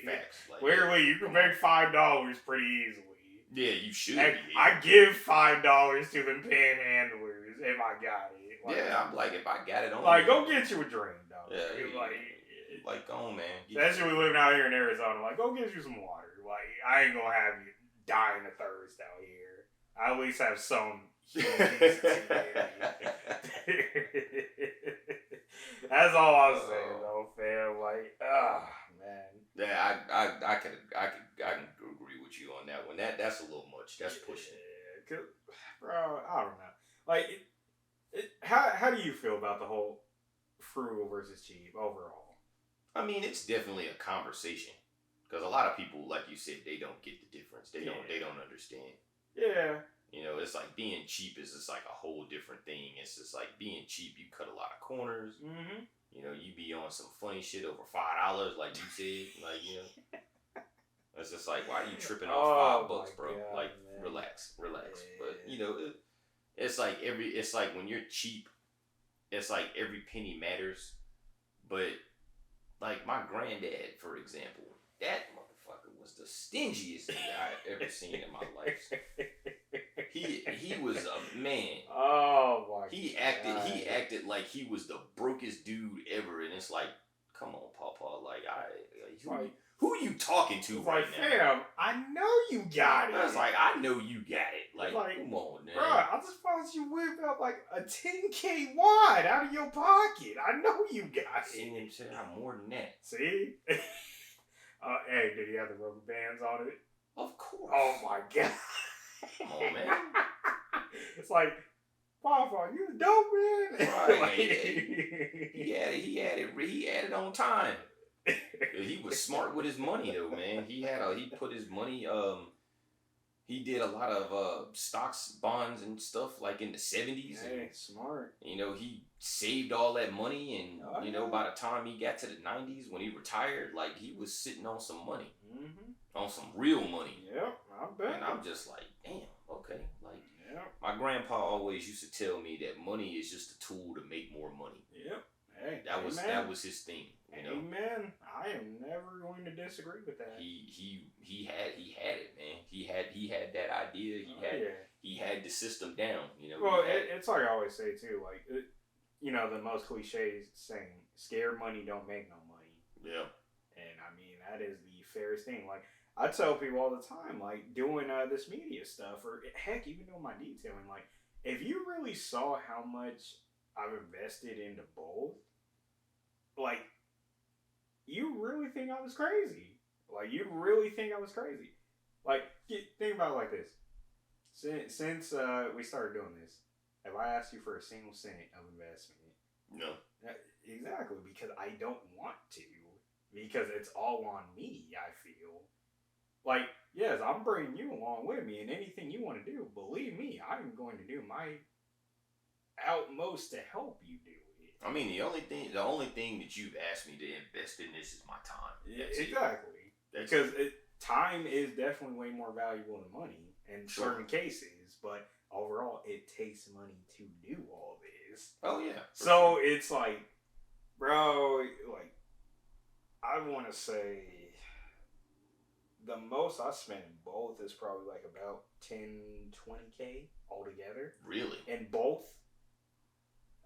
facts. Clearly, you can make $5 pretty easily. Yeah, you should. I give $5 to them panhandlers if I got it. Yeah, I'm like, if I got it on. Like, go get you a drink, dog. Yeah, like, go on, man. Especially we living out here in Arizona. Like, go get you some water. Like, I ain't gonna have you dying of thirst out here. I at least have some human decency. That's all I'm saying, though, fam. Like, man. Yeah, I can agree with you on that one. That's a little much. That's pushing. Yeah, bro, I don't know. Like, how do you feel about the whole frugal versus cheap overall? I mean, it's definitely a conversation because a lot of people, like you said, they don't get the difference. They don't understand. Yeah. You know, it's like being cheap is just like a whole different thing. It's just like being cheap, you cut a lot of corners. Mm-hmm. You know, you be on some funny shit over $5, like you said. Like, you know, it's just like, why are you tripping off $5, bro? God, like, man. relax. Yeah. But you know, it's like when you're cheap, it's like every penny matters. But like my granddad, for example, that motherfucker was the stingiest thing I've ever seen in my life. He was a man. Oh my He God. acted like he was the brokest dude ever, and it's like, come on, Papa, like Who you talking to It's right like, now? fam, I know you got it. I was like, I know you got it. Like come on, man. Bro, I just watched you whip out like a 10K wad out of your pocket. I know you got it. And said I'm more than that. See? Hey, did he have the rubber bands on it? Of course. Oh my god. Come on, man. It's like, Papa, you dope, man. Right. He had it on time. He was smart with his money though, man. He put his money. He did a lot of stocks, bonds, and stuff like in the 70s. Hey, smart. You know, he saved all that money, and you know, by the time he got to the 90s, when he retired, like he was sitting on some money, on some real money. Yep, I bet. And I'm just like, damn, okay, like. Yep. My grandpa always used to tell me that money is just a tool to make more money. Yep. Hey, that was his thing. You know? Amen. I am never going to disagree with that. He had it, man. He had that idea. He had the system down. You know. Well, it's like I always say too. Like, you know, the most cliche saying, "Scared money don't make no money." Yeah. And I mean, that is the fairest thing. Like, I tell people all the time, like, doing this media stuff, or heck, even doing my detailing, like, if you really saw how much I've invested into both, like, you really think I was crazy. Like, you really think I was crazy. Like, think about it like this. Since we started doing this, have I asked you for a single cent of investment? No. Exactly, because I don't want to. Because it's all on me, I feel. Like, yes, I'm bringing you along with me, and anything you want to do, believe me, I'm going to do my utmost to help you do it. I mean, the only thing that you've asked me to invest in this is my time. Exactly. Because time is definitely way more valuable than money in certain cases, but overall, it takes money to do all this. Oh, yeah. So it's like, bro, like, I want to say the most I spent in both is probably like about 10, 20K altogether. Really? In both.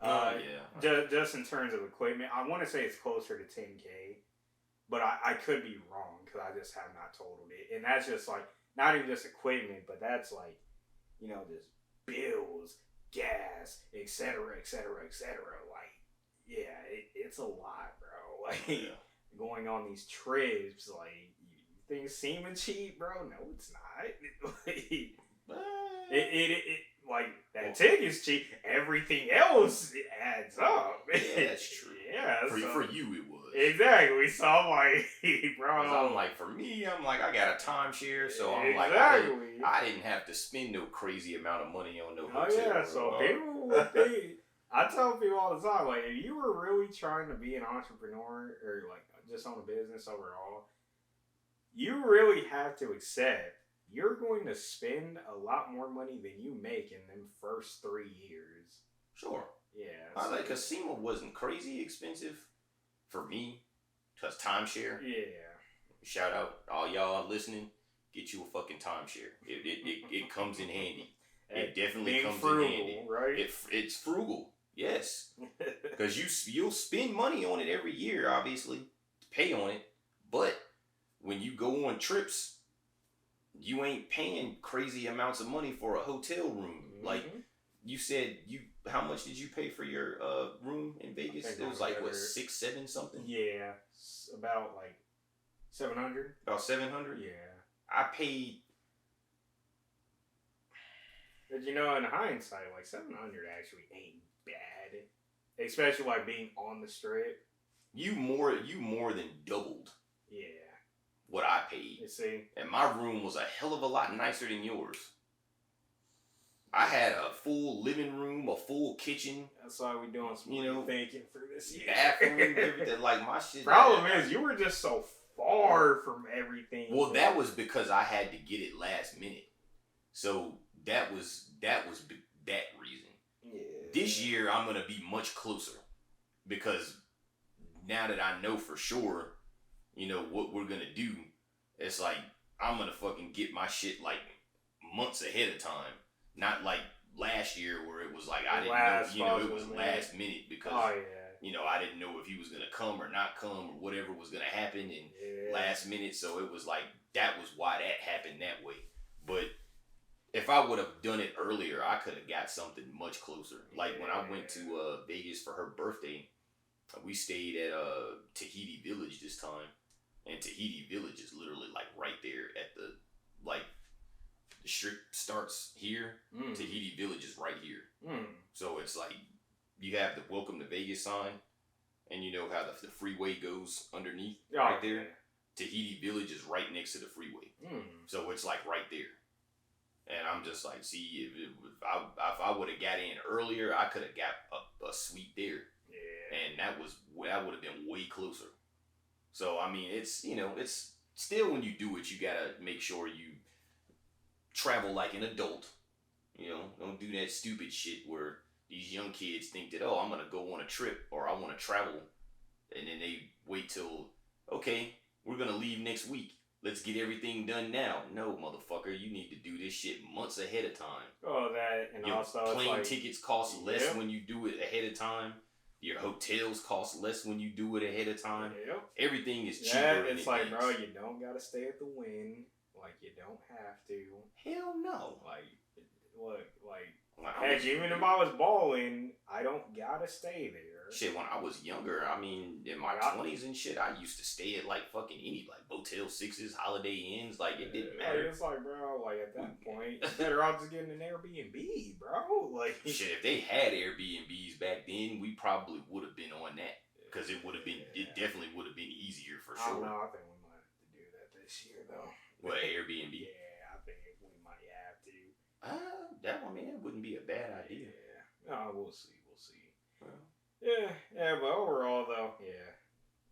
Yeah. Just in terms of equipment, I want to say it's closer to 10K, but I could be wrong because I just have not totaled it. And that's just like, not even just equipment, but that's like, you know, just bills, gas, etc., etc., etc. Like, yeah, it's a lot, bro. Like, going on these trips, like, things seeming cheap, bro. No, it's not. Like, that ticket's cheap. Everything else, it adds up. Yeah, that's true. Yeah. For you, it was. Exactly. So I'm like, bro. I'm like, for me, I'm like, I got a timeshare, so I'm like, I didn't have to spend no crazy amount of money on no hotel. Oh, yeah. So people, I tell people all the time, like, if you were really trying to be an entrepreneur or, like, just own a business overall, you really have to accept you're going to spend a lot more money than you make in them first 3 years. Sure. Yeah. Because SEMA wasn't crazy expensive for me, because timeshare. Yeah. Shout out all y'all listening. Get you a fucking timeshare. It comes in handy. It definitely comes frugal, in handy. Right? It's frugal. Yes. Because you'll spend money on it every year, obviously, to pay on it. But when you go on trips, you ain't paying crazy amounts of money for a hotel room. Mm-hmm. Like you said, how much did you pay for your room in Vegas? It was like, what, 6, 7 something? Yeah, about like 700. About 700? Yeah. I paid. But you know, in hindsight, like 700 actually ain't bad, especially like being on the strip. You more than doubled. Yeah. What I paid. You see? And my room was a hell of a lot nicer than yours. I had a full living room, a full kitchen. That's why we doing some thinking for this year. Bathroom, everything. Like, my shit. Problem is, you were just so far from everything. Well, that was because I had to get it last minute. So that was that reason. Yeah. This year, I'm going to be much closer. Because now that I know for sure, what we're going to do, it's like, I'm going to fucking get my shit, like, months ahead of time. Not like last year where it was like, I didn't know, it was last minute because You know, I didn't know if he was gonna come or not come or whatever was gonna happen in last minute. So it was like that was why that happened that way. But if I would have done it earlier, I could have got something much closer. Like when I went to Vegas for her birthday, we stayed at Tahiti Village this time, and Tahiti Village is literally like right there at the strip starts here. Tahiti Village is right here. So it's like you have the Welcome to Vegas sign, and you know how the freeway goes underneath right there. Tahiti Village is right next to the freeway. So it's like right there. And I'm just like, see, if I would have got in earlier, I could have got a suite there. Yeah. And that would have been way closer. So, I mean, it's, you know, it's still when you do it, you got to make sure you travel like an adult. You know, don't do that stupid shit where these young kids think that, oh, I'm going to go on a trip or I want to travel. And then they wait till, okay, we're going to leave next week. Let's get everything done now. No, motherfucker, you need to do this shit months ahead of time. Oh, that, and your also plane tickets cost less when you do it ahead of time. Your hotels cost less when you do it ahead of time. Yep. Everything is cheaper. Yeah, it's like, bro, you don't gotta stay at the Wynn. Like, you don't have to. Hell no. Like, look, heck, even if I was balling, I don't gotta stay there. Shit, when I was younger, I mean, in my 20s and shit, I used to stay at like fucking any Motel 6s, Holiday Inns. Like, it didn't matter. Like, it's like, bro, like at that point, you better off just getting an Airbnb, bro. Like, shit, if they had Airbnbs back then, we probably would have been on that. Because it would have been, it definitely would have been easier for sure. I don't know, I think we might have to do that this year, though. What, Airbnb? Yeah, I think we might have to. That wouldn't be a bad idea. Yeah. No, we'll see. Well. Yeah, but overall, though,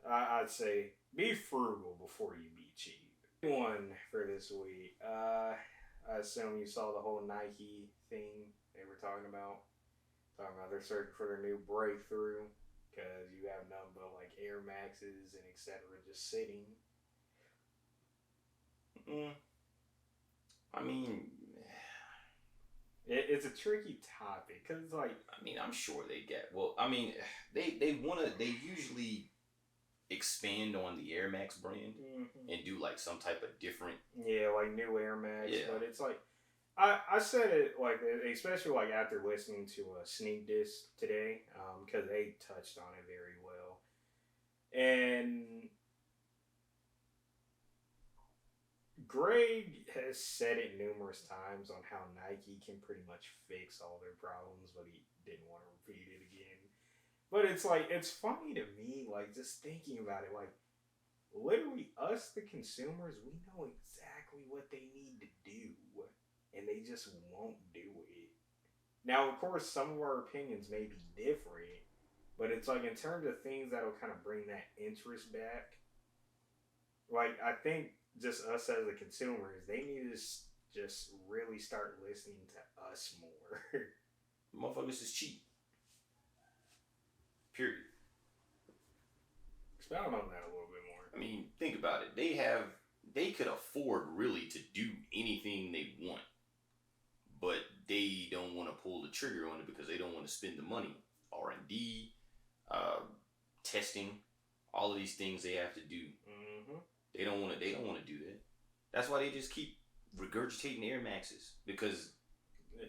I'd say be frugal before you be cheap. One for this week. I assume you saw the whole Nike thing they were talking about. They're searching for their new breakthrough because you have nothing but like Air Maxes and etc. just sitting. I mean, it's a tricky topic because it's like, I mean, I'm sure they get, well, I mean, they usually expand on the Air Max brand and do like some type of different, like new Air Max, but it's like, I said it like, especially like after listening to a Sneak Disc today, because they touched on it very well, and Greg has said it numerous times on how Nike can pretty much fix all their problems, but he didn't want to repeat it again. But it's like, it's funny to me, like, just thinking about it, like, literally us, the consumers, we know exactly what they need to do, and they just won't do it. Now, of course, some of our opinions may be different, but it's like, in terms of things that'll kind of bring that interest back, like, I think just us as the consumers, they need to just really start listening to us more. Motherfuckers is cheap. Period. Expound on that a little bit more. I mean, think about it. They could afford really to do anything they want, but they don't want to pull the trigger on it because they don't want to spend the money. R&D, testing, all of these things they have to do. They don't want to do that. That's why they just keep regurgitating Air Maxes, because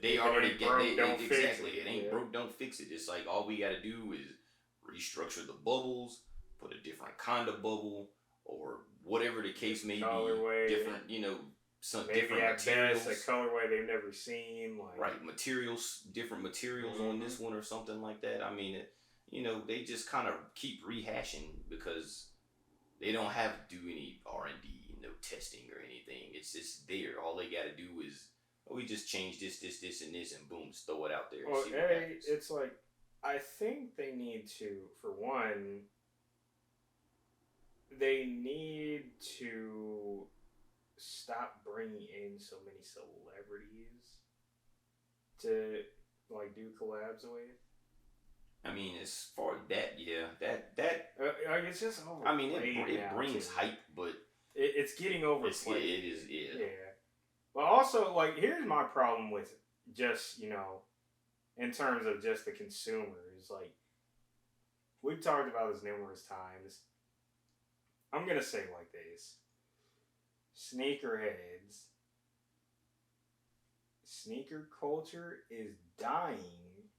they already get it. Exactly. It ain't broke, don't fix it. It's like all we got to do is restructure the bubbles, put a different kind of bubble, or whatever the case may be. Different, some maybe different materials. Maybe a colorway they've never seen. Like, right, different materials on this one or something like that. I mean, they just kind of keep rehashing because they don't have to do any R&D, no testing or anything. It's just there. All they got to do is, we just change this, and this, and boom, just throw it out there. Well, it's like, I think they need to, for one, they need to stop bringing in so many celebrities to like do collabs with. I mean, as far as that, it's just overplayed. I mean, it brings hype, but it's getting overplayed. It is, yeah. But also, like, here's my problem with just, in terms of just the consumers, like, we've talked about this numerous times. I'm going to say it like this. Sneakerheads, sneaker culture is dying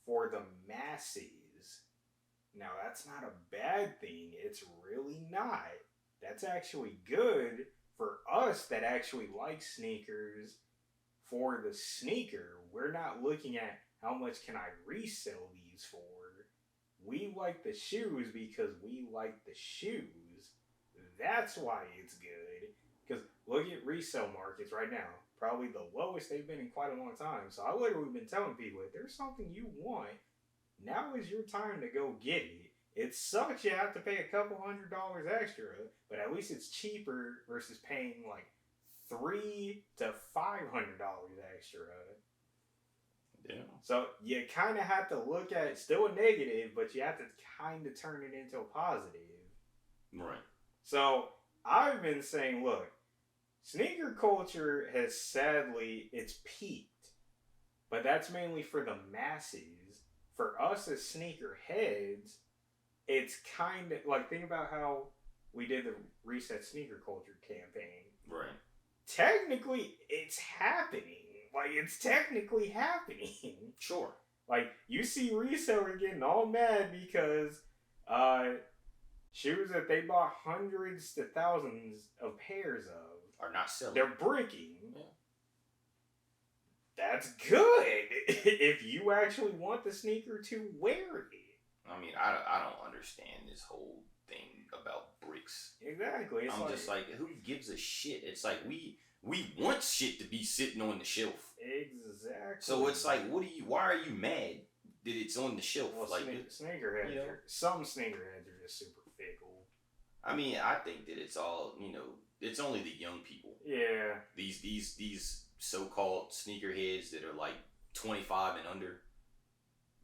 for the masses. Now, that's not a bad thing. It's really not. That's actually good for us that actually like sneakers for the sneaker. We're not looking at how much can I resell these for. We like the shoes because we like the shoes. That's why it's good. Because look at resale markets right now. Probably the lowest they've been in quite a long time. So I literally been telling people, if there's something you want, now is your time to go get it. It sucks you have to pay a couple $100 extra, but at least it's cheaper versus paying like $300 to $500 extra. Yeah. So you kind of have to look at it, still a negative, but you have to kind of turn it into a positive. Right. So I've been saying, look, sneaker culture has sadly, it's peaked, but that's mainly for the masses. For us as sneaker heads, it's kind of like, think about how we did the Reset Sneaker Culture campaign. Right. Technically, it's happening. Like, it's technically happening. Sure. Like, you see resellers getting all mad because shoes that they bought hundreds to thousands of pairs of are not selling. They're breaking. Yeah. That's good if you actually want the sneaker to wear it. I mean, I don't understand this whole thing about bricks. Exactly. I'm just like, who gives a shit? It's like we want shit to be sitting on the shelf. Exactly. So it's like, why are you mad that it's on the shelf? Well, like sneakerheads, some sneakerheads are just super fickle. I mean, I think that it's all, it's only the young people. Yeah. These so-called sneakerheads that are like 25 and under.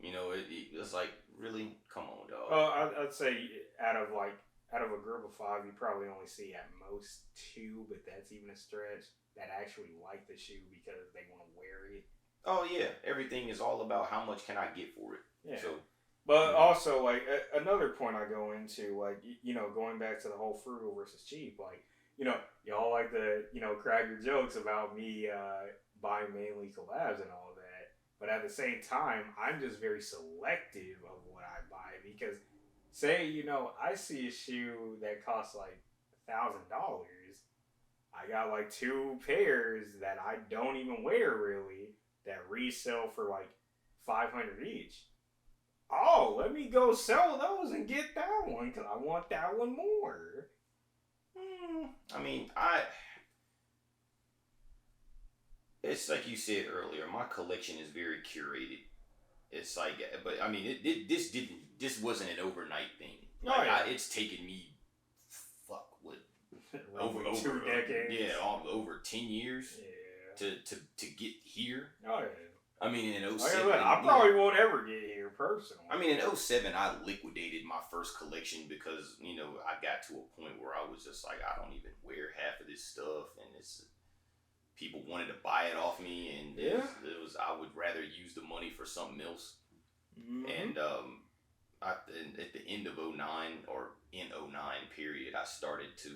It's like, really? Come on, dog. I'd say out of a group of 5, you probably only see at most 2, but that's even a stretch, that actually like the shoe because they want to wear it. Oh yeah, everything is all about how much can I get for it. Yeah. So, but also, like, another point I go into, like, going back to the whole frugal versus cheap, like, y'all like to, crack your jokes about me buying mainly collabs and all that. But at the same time, I'm just very selective of what I buy because, say, I see a shoe that costs like $1,000. I got like 2 pairs that I don't even wear really that resell for like $500 each. Oh, let me go sell those and get that one because I want that one more. I mean, it's like you said earlier, my collection is very curated. It's like, but I mean, this wasn't an overnight thing. Like, it's taken me, over 2 decades. Yeah, over 10 years. Yeah. To get here. Oh yeah. I mean, in 07... I probably won't ever get here personally. I mean, in 07, I liquidated my first collection because, I got to a point where I was just like, I don't even wear half of this stuff. And people wanted to buy it off me. And I would rather use the money for something else. Mm-hmm. And at the end of 09, or in 09 period, I started to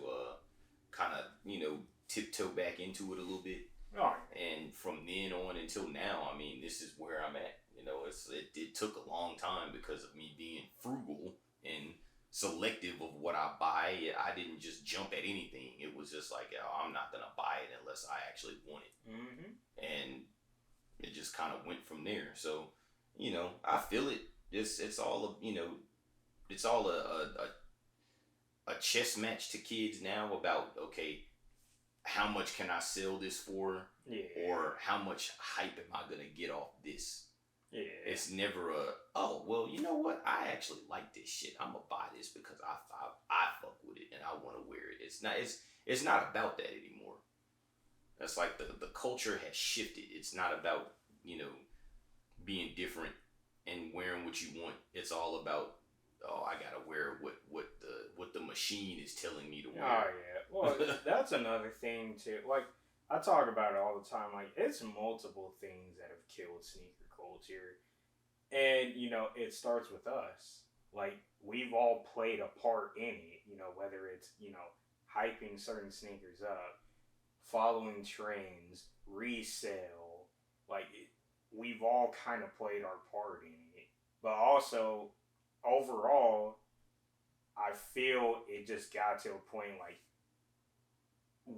kind of, tiptoe back into it a little bit. Right. And from then on until now, I mean, this is where I'm at. It took a long time because of me being frugal and selective of what I buy. I didn't just jump at anything. It was just like, I'm not going to buy it unless I actually want it. Mm-hmm. And it just kind of went from there. So, I feel it. It's all, it's all a chess match to kids now about, okay, how much can I sell this for? Yeah. Or how much hype am I going to get off this? Yeah. It's never oh, well, you know what? I actually like this shit. I'm going to buy this because I fuck with it and I want to wear it. It's not about that anymore. That's like the culture has shifted. It's not about, being different and wearing what you want. It's all about, I got to wear what the machine is telling me to wear. Oh, yeah. Well, that's another thing, too. Like, I talk about it all the time. Like, it's multiple things that have killed sneaker culture. And, it starts with us. like we've all played a part in it. Whether it's hyping certain sneakers up, following trends, resale, like we've all kind of played our part in it. But also, overall, I feel it just got to a point like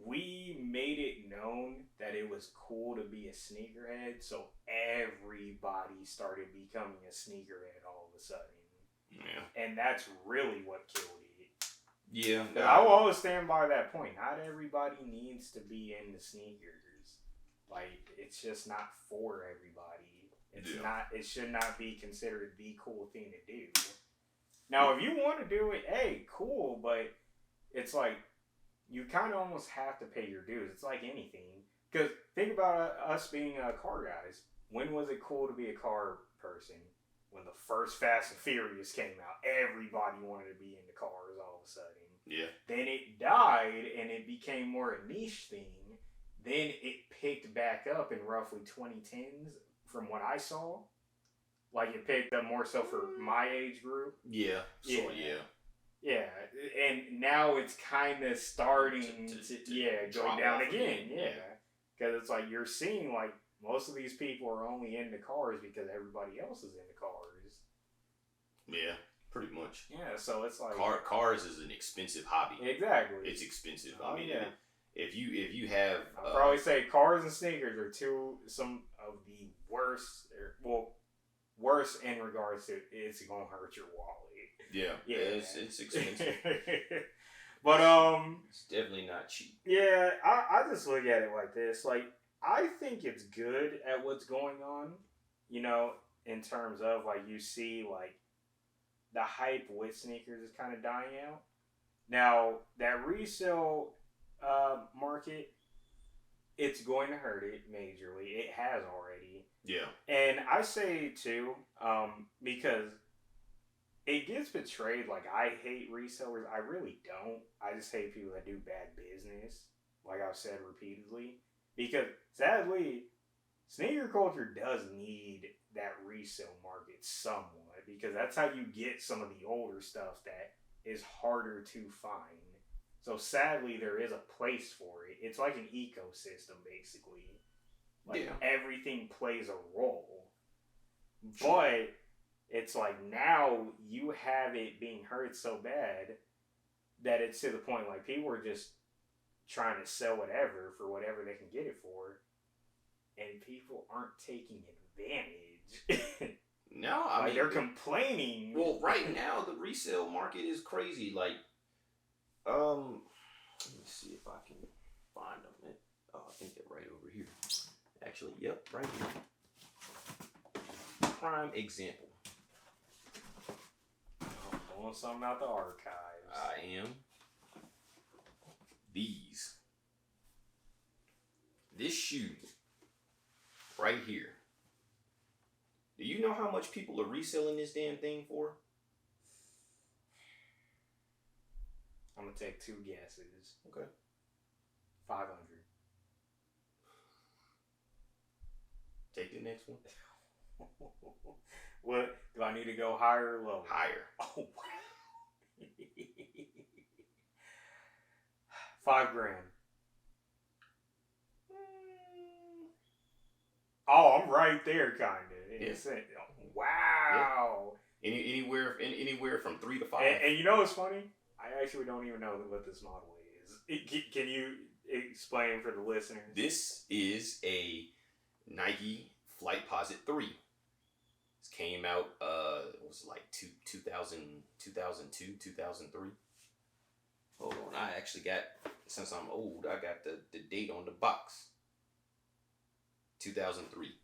we made it known that it was cool to be a sneakerhead, so everybody started becoming a sneakerhead all of a sudden. Yeah. And that's really what killed it. Yeah. I will always stand by that point. Not everybody needs to be into sneakers. Like, it's just not for everybody. It's not. It should not be considered the cool thing to do. Now, if you want to do it, hey, cool, but it's like you kind of almost have to pay your dues. It's like anything. Because think about us being car guys. When was it cool to be a car person? When the first Fast and Furious came out, everybody wanted to be into cars all of a sudden. Yeah. Then it died and it became more a niche thing. Then it picked back up in roughly 2010s from what I saw. Like it picked up more so for my age group. Yeah. So, yeah. Yeah, and now it's kind of starting to go down again. Yeah, because it's like you're seeing like most of these people are only into cars because everybody else is into cars. Yeah, pretty much. Yeah, so it's like cars is an expensive hobby. Exactly, it's expensive. Oh, I mean, if you have, I'll probably say cars and sneakers are some of the worst. Worst in regards to it's gonna hurt your wallet. Yeah, it's expensive. But it's definitely not cheap. Yeah, I just look at it like this. Like I think it's good at what's going on, in terms of like you see like the hype with sneakers is kind of dying out. Now that resale market, it's going to hurt it majorly. It has already. Yeah. And I say too, because it gets portrayed like I hate resellers. I really don't. I just hate people that do bad business, like I've said repeatedly. Because sadly, sneaker culture does need that resale market somewhat, because that's how you get some of the older stuff that is harder to find. So sadly, there is a place for it. It's like an ecosystem, basically. Like everything plays a role. But it's like now you have it being hurt so bad that it's to the point like people are just trying to sell whatever for whatever they can get it for, and people aren't taking advantage. No, I mean they're complaining. Well, right now the resale market is crazy. Like, let me see if I can find them. Oh, I think they're right over here. Actually, yep, right here. Prime example. Pulling something out the archives. I am. This shoe right here. Do you know how much people are reselling this damn thing for? I'm gonna take two guesses. Okay. 500. Take the next one. What? Do I need to go higher or lower? Higher. Oh, wow. $5,000. Oh, I'm right there, kind of. Yes. Wow. Yeah. Anywhere from 3 to 5. And you know what's funny? I actually don't even know what this model is. Can you explain for the listeners? This is a Nike Flightposite 3. This came out, was it like 2002, 2003? Hold on, I actually got, since I'm old, I got the date on the box. 2003.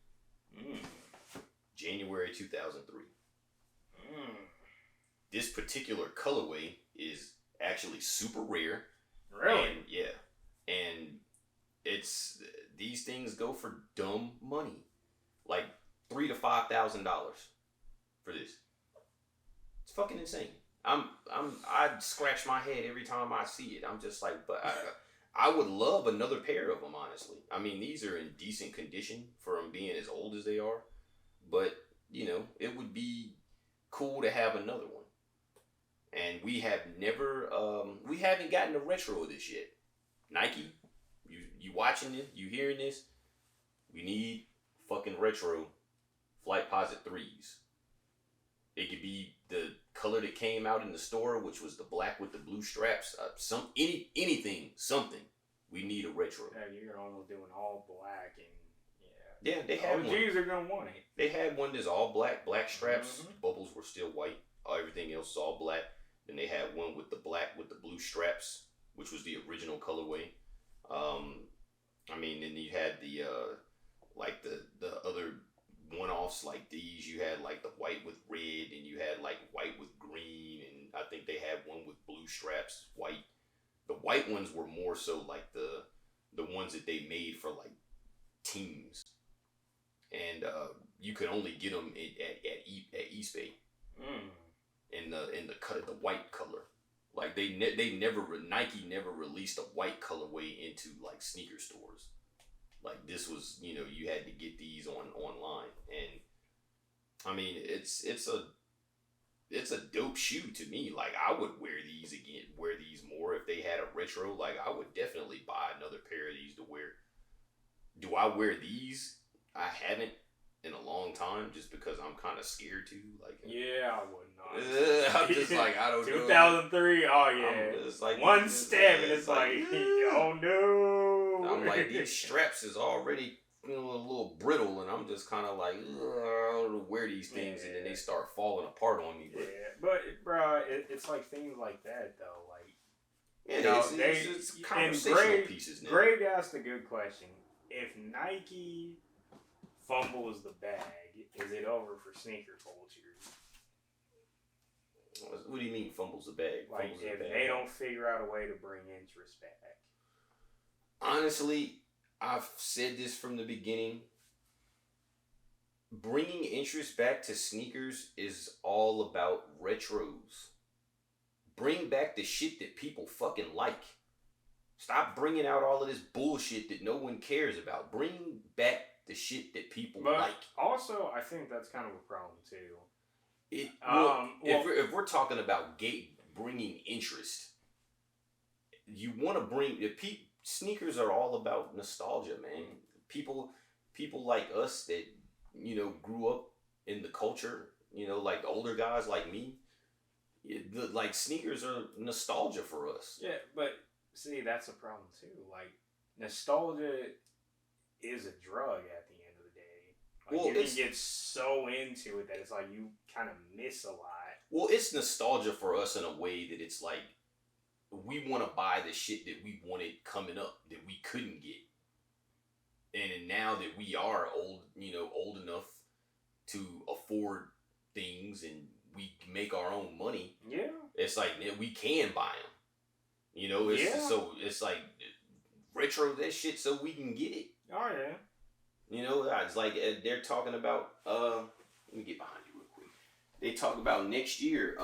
January 2003. This particular colorway is actually super rare. Really? And, yeah. And these things go for dumb money. Like $3,000 to $5,000 for this. It's fucking insane. I scratch my head every time I see it. I'm just like, but I would love another pair of them, honestly. I mean, these are in decent condition for them being as old as they are. But, it would be cool to have another one. And we have never, we haven't gotten the retro of this yet. Nike, you watching this? You hearing this? We need fucking retro Flight Posit 3s. It could be the color that came out in the store, which was the black with the blue straps. Anything, something. We need a retro. Yeah, you're almost doing all black and yeah, they had one. OGs are gonna want it. They had one that's all black straps. Mm-hmm. Bubbles were still white. Everything else was all black. Then they had one with the black with the blue straps, which was the original colorway. I mean, then you had the like the other one-offs like these. You had like the white with red, and you had like white with green, and I think they had one with blue straps, white. The white ones were more so like the ones that they made for like teams, and you could only get them at East Bay in the white color. Like Nike never released a white colorway into like sneaker stores. Like this was, you had to get these online, and I mean it's a dope shoe to me. Like I would wear these more if they had a retro. Like I would definitely buy another pair of these to wear. Do I wear these? I haven't in a long time, just because I'm kind of scared to. Like yeah, I would not. I'm just like I don't 2003, know. 2003. Oh yeah. I'm just like one step and it's like oh no. I'm like these straps is already a little brittle, and I'm just kind of like I don't know wear these things, and then they start falling apart on me. But bro, it's like things like that though. Like it's conversational pieces now. Greg asked a good question. If Nike fumbles the bag, is it over for sneaker culture? What do you mean fumbles the bag? Like if they don't figure out a way to bring interest back. Honestly, I've said this from the beginning. Bringing interest back to sneakers is all about retros. Bring back the shit that people fucking like. Stop bringing out all of this bullshit that no one cares about. Bring back the shit that people like. Also, I think that's kind of a problem too. If we're talking about bringing interest, you want to bring sneakers are all about nostalgia, man. People like us that grew up in the culture, like older guys like me. Like sneakers are nostalgia for us. Yeah, but see, that's a problem too. Like nostalgia is a drug at the end of the day. Like you can get so into it that it's like you kind of miss a lot. Well, it's nostalgia for us in a way that it's like we want to buy the shit that we wanted coming up that we couldn't get. And now that we are old enough to afford things and we make our own money, yeah, it's like we can buy them. So it's like retro that shit so we can get it. Oh yeah. It's like they're talking about. Let me get behind you real quick. They talk about next year,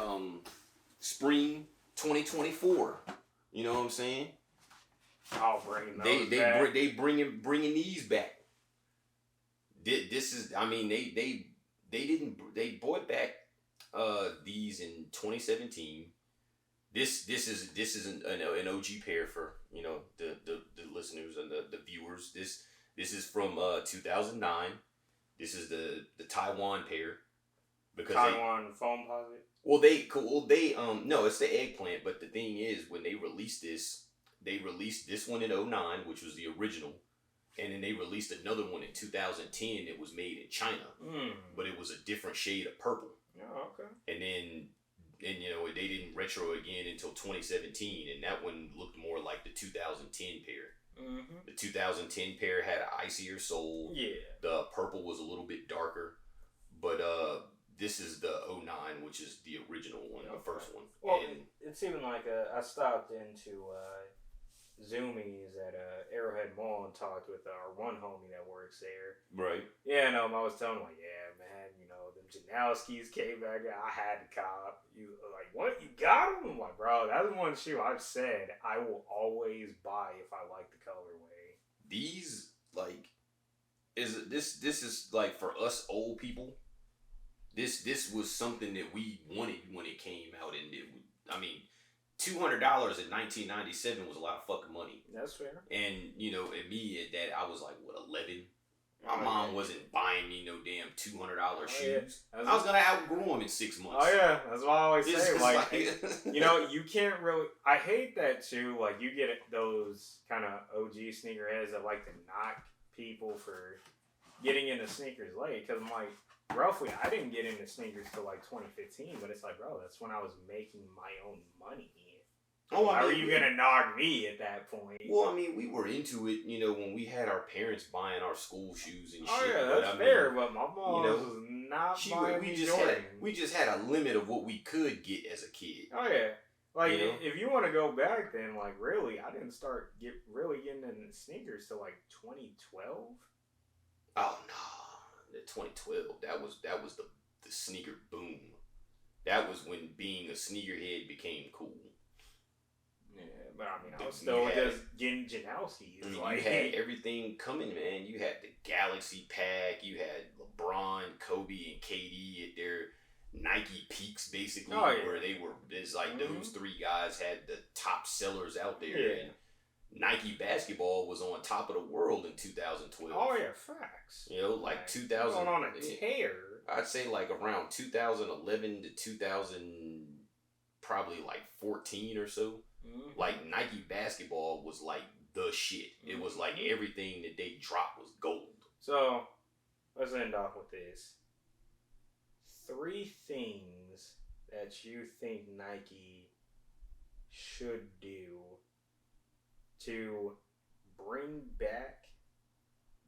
spring 2024. You know what I'm saying? I'll bring those back. They bringing these back. This is, I mean, they brought back these in 2017. This is an OG pair for the listeners and the viewers. This is from 2009. This is the Taiwan pair because Taiwan foam posit. No, it's the eggplant. But the thing is, when they released this, they released this one in 2009, which was the original, and then they released another one in 2010 that was made in China, but it was a different shade of purple. Oh, okay. And then they didn't retro again until 2017, and that one looked more like the 2010 pair. Mm-hmm. The 2010 pair had an icier sole. Yeah. The purple was a little bit darker, but this is the 09, which is the original one, the first one. Well, it's even like I stopped into Zoomies at Arrowhead Mall and talked with our one homie that works there. Right. Yeah, I was telling him, like, yeah, man, them Janowskis came back. I had to cop. You like, what? You got them? I'm like, bro, that's one shoe I've said I will always buy if I like the colorway. These, like, this is like for us old people. This was something that we wanted when it came out, and $200 in 1997 was a lot of fucking money. That's fair. And, you know, at me at that, I was like, what, 11? My mom wasn't buying me no damn $200 shoes. Yeah. I was going to outgrow them in 6 months. Oh, yeah. That's what I always say. Like, you know, you can't really... I hate that, too. Like, you get those kind of OG sneakerheads that like to knock people for getting into sneakers late. Because I'm like, roughly, I didn't get into sneakers till like 2015. But it's like, bro, that's when I was making my own money. Oh, how are you going to knock me at that point? Well, I mean, we were into it, you know, when we had our parents buying our school shoes and shit. Oh, yeah, that's fair, but my mom was not buying me Jordan. We just had a limit of what we could get as a kid. Oh, yeah. Like, if you want to go back then, like, really, I didn't start really getting into sneakers till, like, 2012. Oh, no. 2012, that was the sneaker boom. That was when being a sneakerhead became cool. Yeah, but I mean, I was still just getting Janowski's. I mean, you had everything coming, man. You had the Galaxy Pack. You had LeBron, Kobe, and KD at their Nike peaks, basically, where they were. It's like those three guys had the top sellers out there. Yeah. And Nike basketball was on top of the world in 2012. Oh yeah, facts. You know, like 2000. Going on a tear. I'd say like around 2011 to 2000, probably like 14 or so. Mm-hmm. Like Nike basketball was like the shit. It was like everything that they dropped was gold. So let's end off with this. 3 things that you think Nike should do to bring back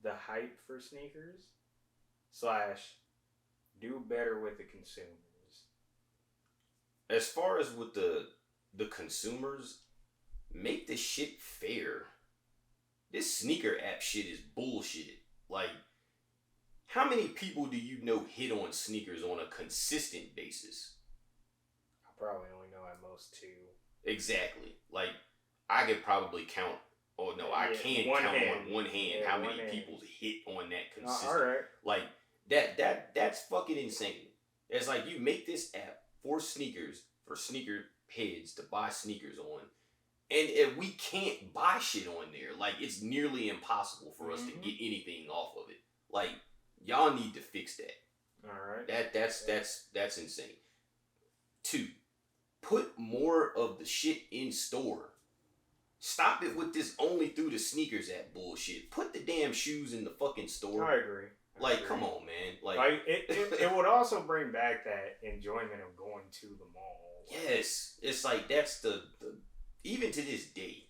the hype for sneakers / do better with the consumers. As far as with the consumers, make the shit fair. This sneaker app shit is bullshit. Like, how many people do you know hit on sneakers on a consistent basis? I probably only know at most 2. Exactly. Like, I could probably count. Oh no, I can count on one hand how many people hit on that consistent. All right. Like that's fucking insane. It's like you make this app for sneakers, for sneaker heads to buy sneakers on, and if we can't buy shit on there, like it's nearly impossible for us to get anything off of it. Like, y'all need to fix that. All right. That's insane. 2, put more of the shit in store. Stop it with this only through the sneakers app bullshit. Put the damn shoes in the fucking store. I agree. Come on, man. Like it would also bring back that enjoyment of going to the mall. Yes. It's like that's the even to this day,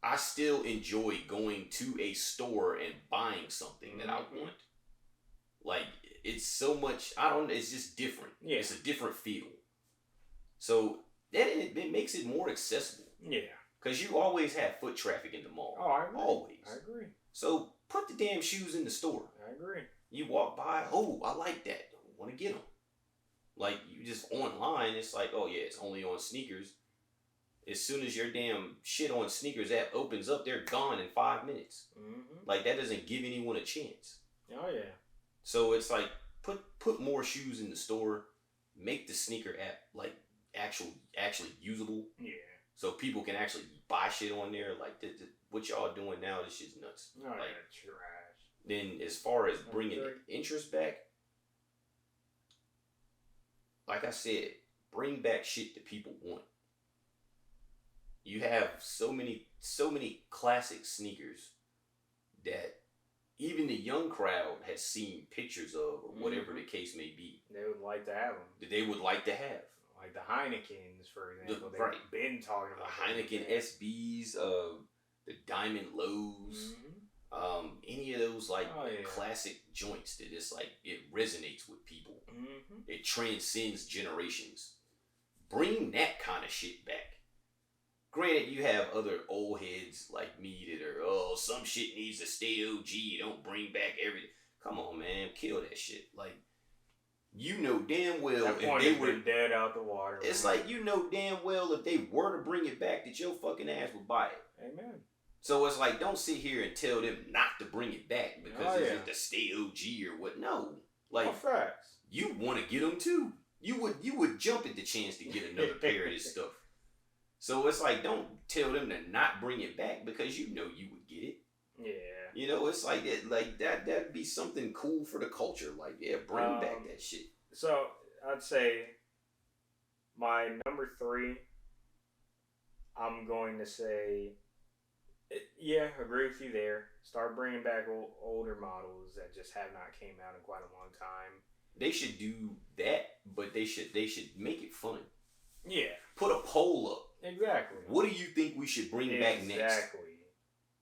I still enjoy going to a store and buying something that I want. Like, it's so much, it's just different. Yeah. It's a different feel. So that it makes it more accessible. Yeah. Because you always have foot traffic in the mall. Oh, I agree. Always. I agree. So put the damn shoes in the store. I agree. You walk by, oh, I like that. I want to get them. Like, you just online, it's like, oh yeah, it's only on sneakers. As soon as your damn shit on sneakers app opens up, they're gone in 5 minutes. Mm-hmm. Like, that doesn't give anyone a chance. Oh yeah. So it's like, put more shoes in the store. Make the sneaker app like actually usable. Yeah. So people can actually buy shit on there. Like, what y'all doing now, this shit's nuts. Oh, like, yeah, trash. Then as far as bringing interest back, like I said, bring back shit that people want. You have so many classic sneakers that even the young crowd has seen pictures of, or whatever the case may be. They would like to have them. That they would like to have. Like the Heinekens, for example. They've been talking about Heineken SBs, the Diamond Lows, any of those classic joints that it's like it resonates with people. Mm-hmm. It transcends generations. Bring that kind of shit back. Granted, you have other old heads like me that are, some shit needs to stay OG. Don't bring back everything. Come on, man, kill that shit. Like, you know damn well if they were dead out the water. It's like, you know damn well if they were to bring it back that your fucking ass would buy it. Amen. So it's like, don't sit here and tell them not to bring it back because it's to stay OG or what. No, like facts. You want to get them too. You would jump at the chance to get another pair of this stuff. So it's like, don't tell them to not bring it back because you know you would get it. Yeah. You know, it's like that'd be something cool for the culture. Like, yeah, bring back that shit. So I'd say my number 3, I'm going to say, yeah, agree with you there. Start bringing back older models that just have not came out in quite a long time. They should do that, but they should make it fun. Yeah. Put a poll up. Exactly. What do you think we should bring back next? Exactly.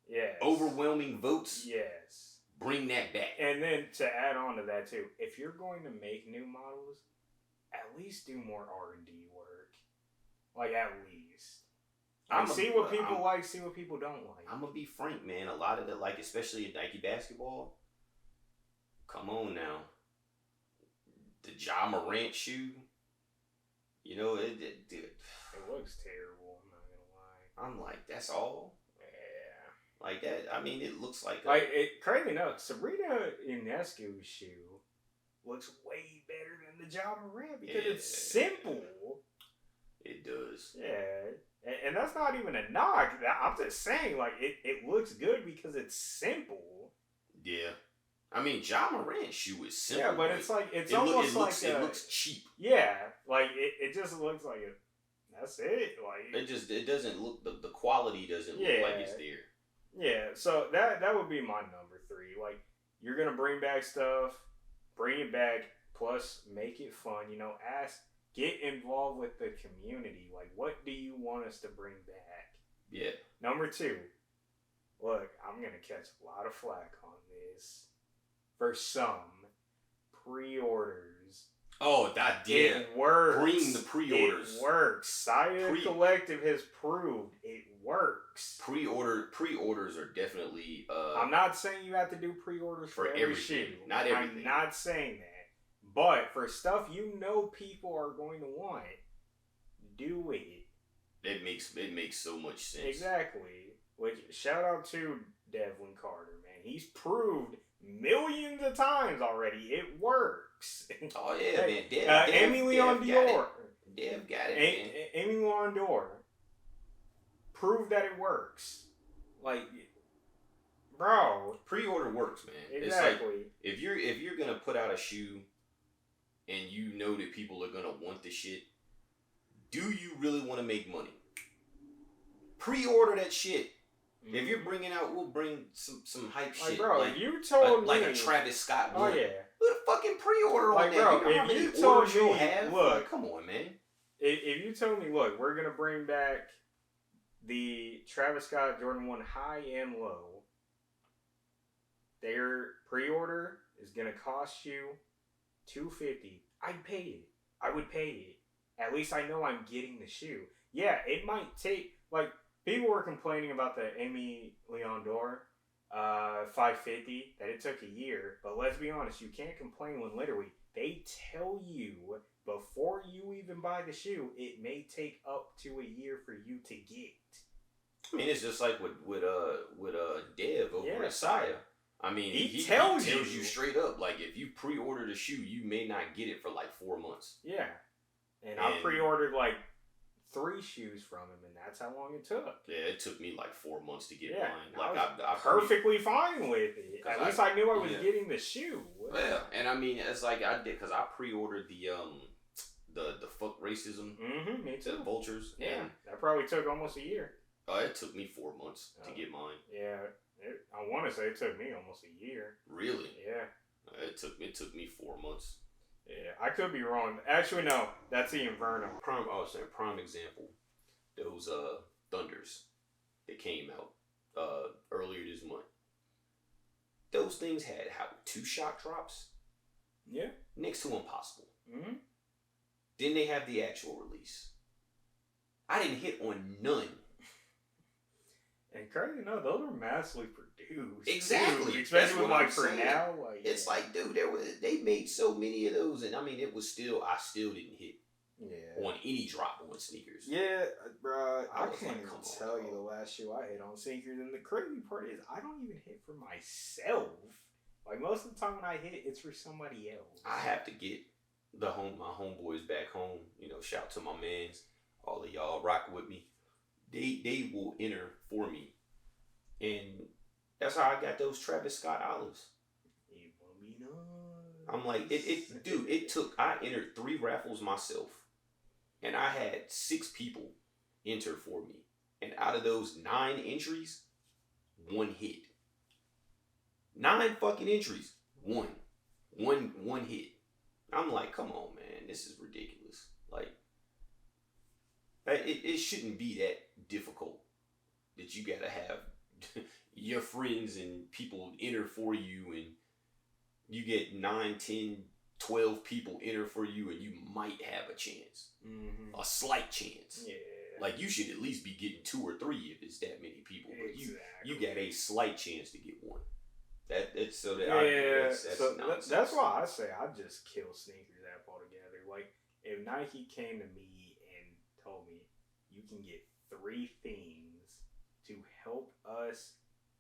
Yes. Overwhelming votes? Yes. Bring that back. And then to add on to that too, if you're going to make new models, at least do more R&D work. Like, at least. See what people like, see what people don't like. I'm gonna be frank, man. A lot of the, like, especially in Nike basketball, come on now. The Ja Morant shoe, you know, it looks terrible, I'm not gonna lie. I'm like, that's all? Yeah. Like that, I mean, it looks like crazy enough, Sabrina Ionescu's shoe looks way better than the Ja Morant because it's simple. It does. Yeah. And that's not even a knock. I'm just saying, like, it looks good because it's simple. Yeah. I mean, Ja Morant's shoe is simple. Yeah, but it's like, it looks cheap. Yeah. Like, it just looks like it. That's it. Like, it doesn't look, the quality doesn't look like it's there. Yeah. So that would be my number 3. Like, you're going to bring back stuff, bring it back, plus make it fun. You know, get involved with the community. Like, what do you want us to bring back? Yeah. Number 2. Look, I'm going to catch a lot of flack on this. For some, pre-orders. Oh, that did. It works. Bring the pre-orders. It works. Science Collective has proved it works. Pre-orders are definitely... I'm not saying you have to do pre-orders for every shoe. Not everything. I'm not saying that. But for stuff you know people are going to want, do it. It makes so much sense. Exactly. Which, shout out to Devlin Carter, man. He's proved millions of times already it works. Oh yeah, man. Amy Leon Dior. Dev got it, man. Amy Leon Dior proved that it works. Like, bro, pre-order works, man. Exactly. It's like, if you're gonna put out a shoe and you know that people are gonna want the shit, do you really want to make money? Pre-order that shit. Mm-hmm. If you're bringing out, we'll bring some hype shit. Bro, like, you told me, like a Travis Scott one. Oh yeah. Put a fucking pre-order on that. Bro, you know if you told me, have? Look, like, come on, man. If you told me, look, we're gonna bring back the Travis Scott Jordan 1 high and low. Their pre-order is gonna cost you $250. I'd pay it. I would pay it. At least I know I'm getting the shoe. Yeah, it might take, like, people were complaining about the Amy Leon Dior $550 that it took a year. But let's be honest, you can't complain when literally they tell you before you even buy the shoe, it may take up to a year for you to get. I mean, it's just like with Dev over at Saya. I mean, he tells you straight up, like, if you pre-ordered a shoe, you may not get it for like 4 months. Yeah. And I pre-ordered like 3 shoes from him, and that's how long it took. Yeah, it took me like 4 months to get mine. Like, I perfectly fine with it. At least I knew I was getting the shoe. Yeah, and I mean, it's like I did, because I pre-ordered the fuck racism. Mm-hmm, me too. The vultures. Yeah, that probably took almost a year. It took me 4 months to get mine. Yeah, I want to say it took me almost a year. Really? Yeah. It took me 4 months. Yeah, I could be wrong. Actually, no, that's the Inverno. Prime example. Those Thunders that came out earlier this month. Those things had 2 shock drops. Yeah. Next to impossible. Mm-hmm. Then they have the actual release. I didn't hit on none. And crazy enough, those are massively produced. Exactly. Dude, especially with, like, for now. Like, it's like, dude, they made so many of those, and I mean, I still didn't hit on any drop on sneakers. Yeah, bro, I can't like, even tell you the last shoe I hit on sneakers. And the crazy part is, I don't even hit for myself. Like, most of the time when I hit, it's for somebody else. I have to get my homeboys back home. You know, shout to my mans, all of y'all rock with me. they will enter for me, and that's how I got those Travis Scott olives. I'm like, I entered 3 raffles myself, and I had 6 people enter for me, and out of those 9 entries, 1 hit. 9 fucking entries, one hit. I'm like, come on, man, this is ridiculous. Like, it shouldn't be that difficult that you gotta have your friends and people enter for you, and you get 9, 10, 12 people enter for you, and you might have a chance. A slight chance. Yeah. Like, you should at least be getting 2 or 3 if it's that many people. But you got a slight chance to get 1. That's that's why I say I just kill Sneakers app altogether. Like, if Nike came to me and told me you can get 3 things to help us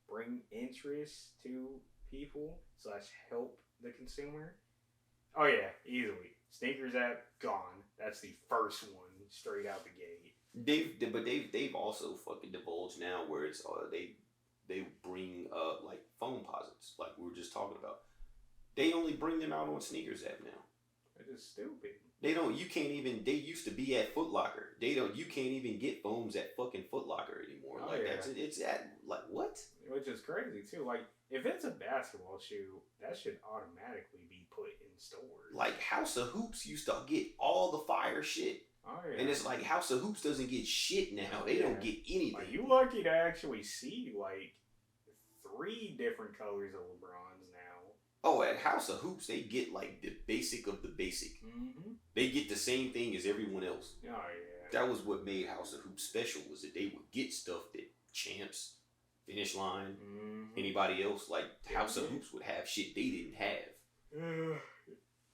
bring interest to people / help the consumer, oh yeah, easily. Sneakers app gone. That's the first one straight out the gate. They've also fucking divulged now where it's they bring like phone posits, like we were just talking about. They only bring them out on Sneakers app now. It is stupid. They used to be at Foot Locker. You can't even get foams at fucking Foot Locker anymore. It's at, like, what? Which is crazy too. Like, if it's a basketball shoe, that should automatically be put in stores. Like, House of Hoops used to get all the fire shit. Oh, yeah. And it's like House of Hoops doesn't get shit now. They don't get anything. Like, you lucky to actually see like 3 different colors of LeBrons now. Oh, at House of Hoops, they get like the basic of the basic. Mm-hmm. They get the same thing as everyone else. Oh, yeah. That was what made House of Hoops special, was that they would get stuff that Champs, Finish Line, anybody else, like House of Hoops would have shit they didn't have.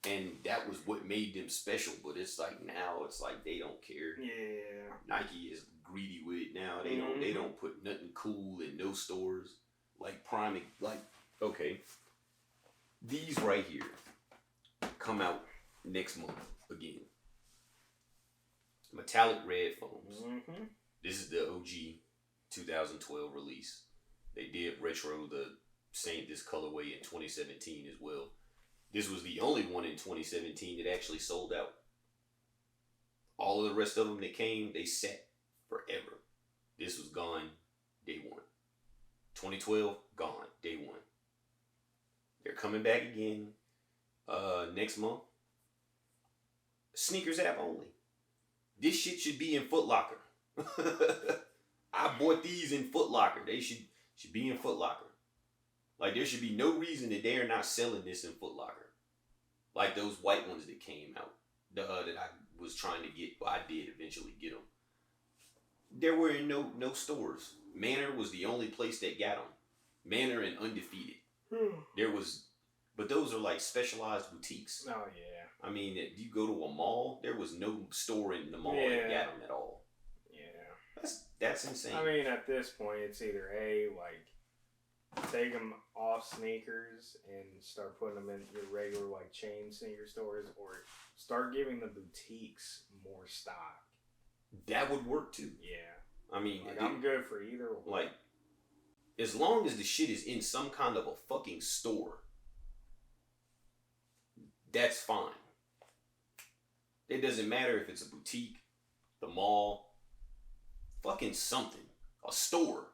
And that was what made them special. But it's like, now it's like they don't care. Yeah. Nike is greedy with it now. They don't put nothing cool in no stores. Like Prime, like, okay, these right here come out next month again. Metallic red foams. This is the OG 2012 release. They did retro this colorway in 2017 as well. This was the only one in 2017 that actually sold out. All of the rest of them that came, they sat forever. This was gone day 1. 2012, gone day 1. They're coming back again next month. Sneakers app only. This shit should be in Foot Locker. I bought these in Foot Locker. They should be in Foot Locker. Like, there should be no reason that they are not selling this in Foot Locker. Like those white ones that came out. That I was trying to get. Well, I did eventually get them. There were in no stores. Manor was the only place that got them. Manor and Undefeated. But those are like specialized boutiques. Oh, yeah. I mean, if you go to a mall, there was no store in the mall that got them at all. Yeah. That's insane. I mean, at this point, it's either take them off Sneakers and start putting them in your regular like chain sneaker stores, or start giving the boutiques more stock. That would work too. Yeah. I mean, I'm good for either one. Like, as long as the shit is in some kind of a fucking store, that's fine. It doesn't matter if it's a boutique, the mall, fucking something, a store.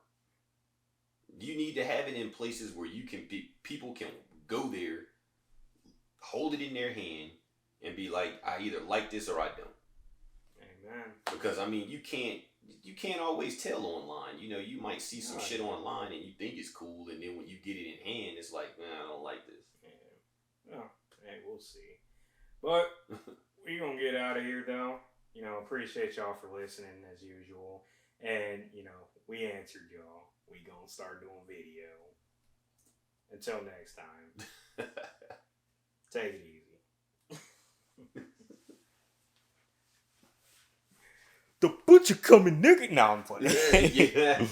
You need to have it in places where people can go there, hold it in their hand, and be like, I either like this or I don't. Amen. Because I mean, you can't always tell online. You know, you might see some shit online and you think it's cool, and then when you get it in hand, it's like, I don't like this. Yeah. Well, hey, we'll see. But we gonna get out of here though. You know, appreciate y'all for listening as usual, and you know, we answered y'all. We gonna start doing video. Until next time. Take it easy. The butcher coming, nigga. No, I'm playing. Yeah.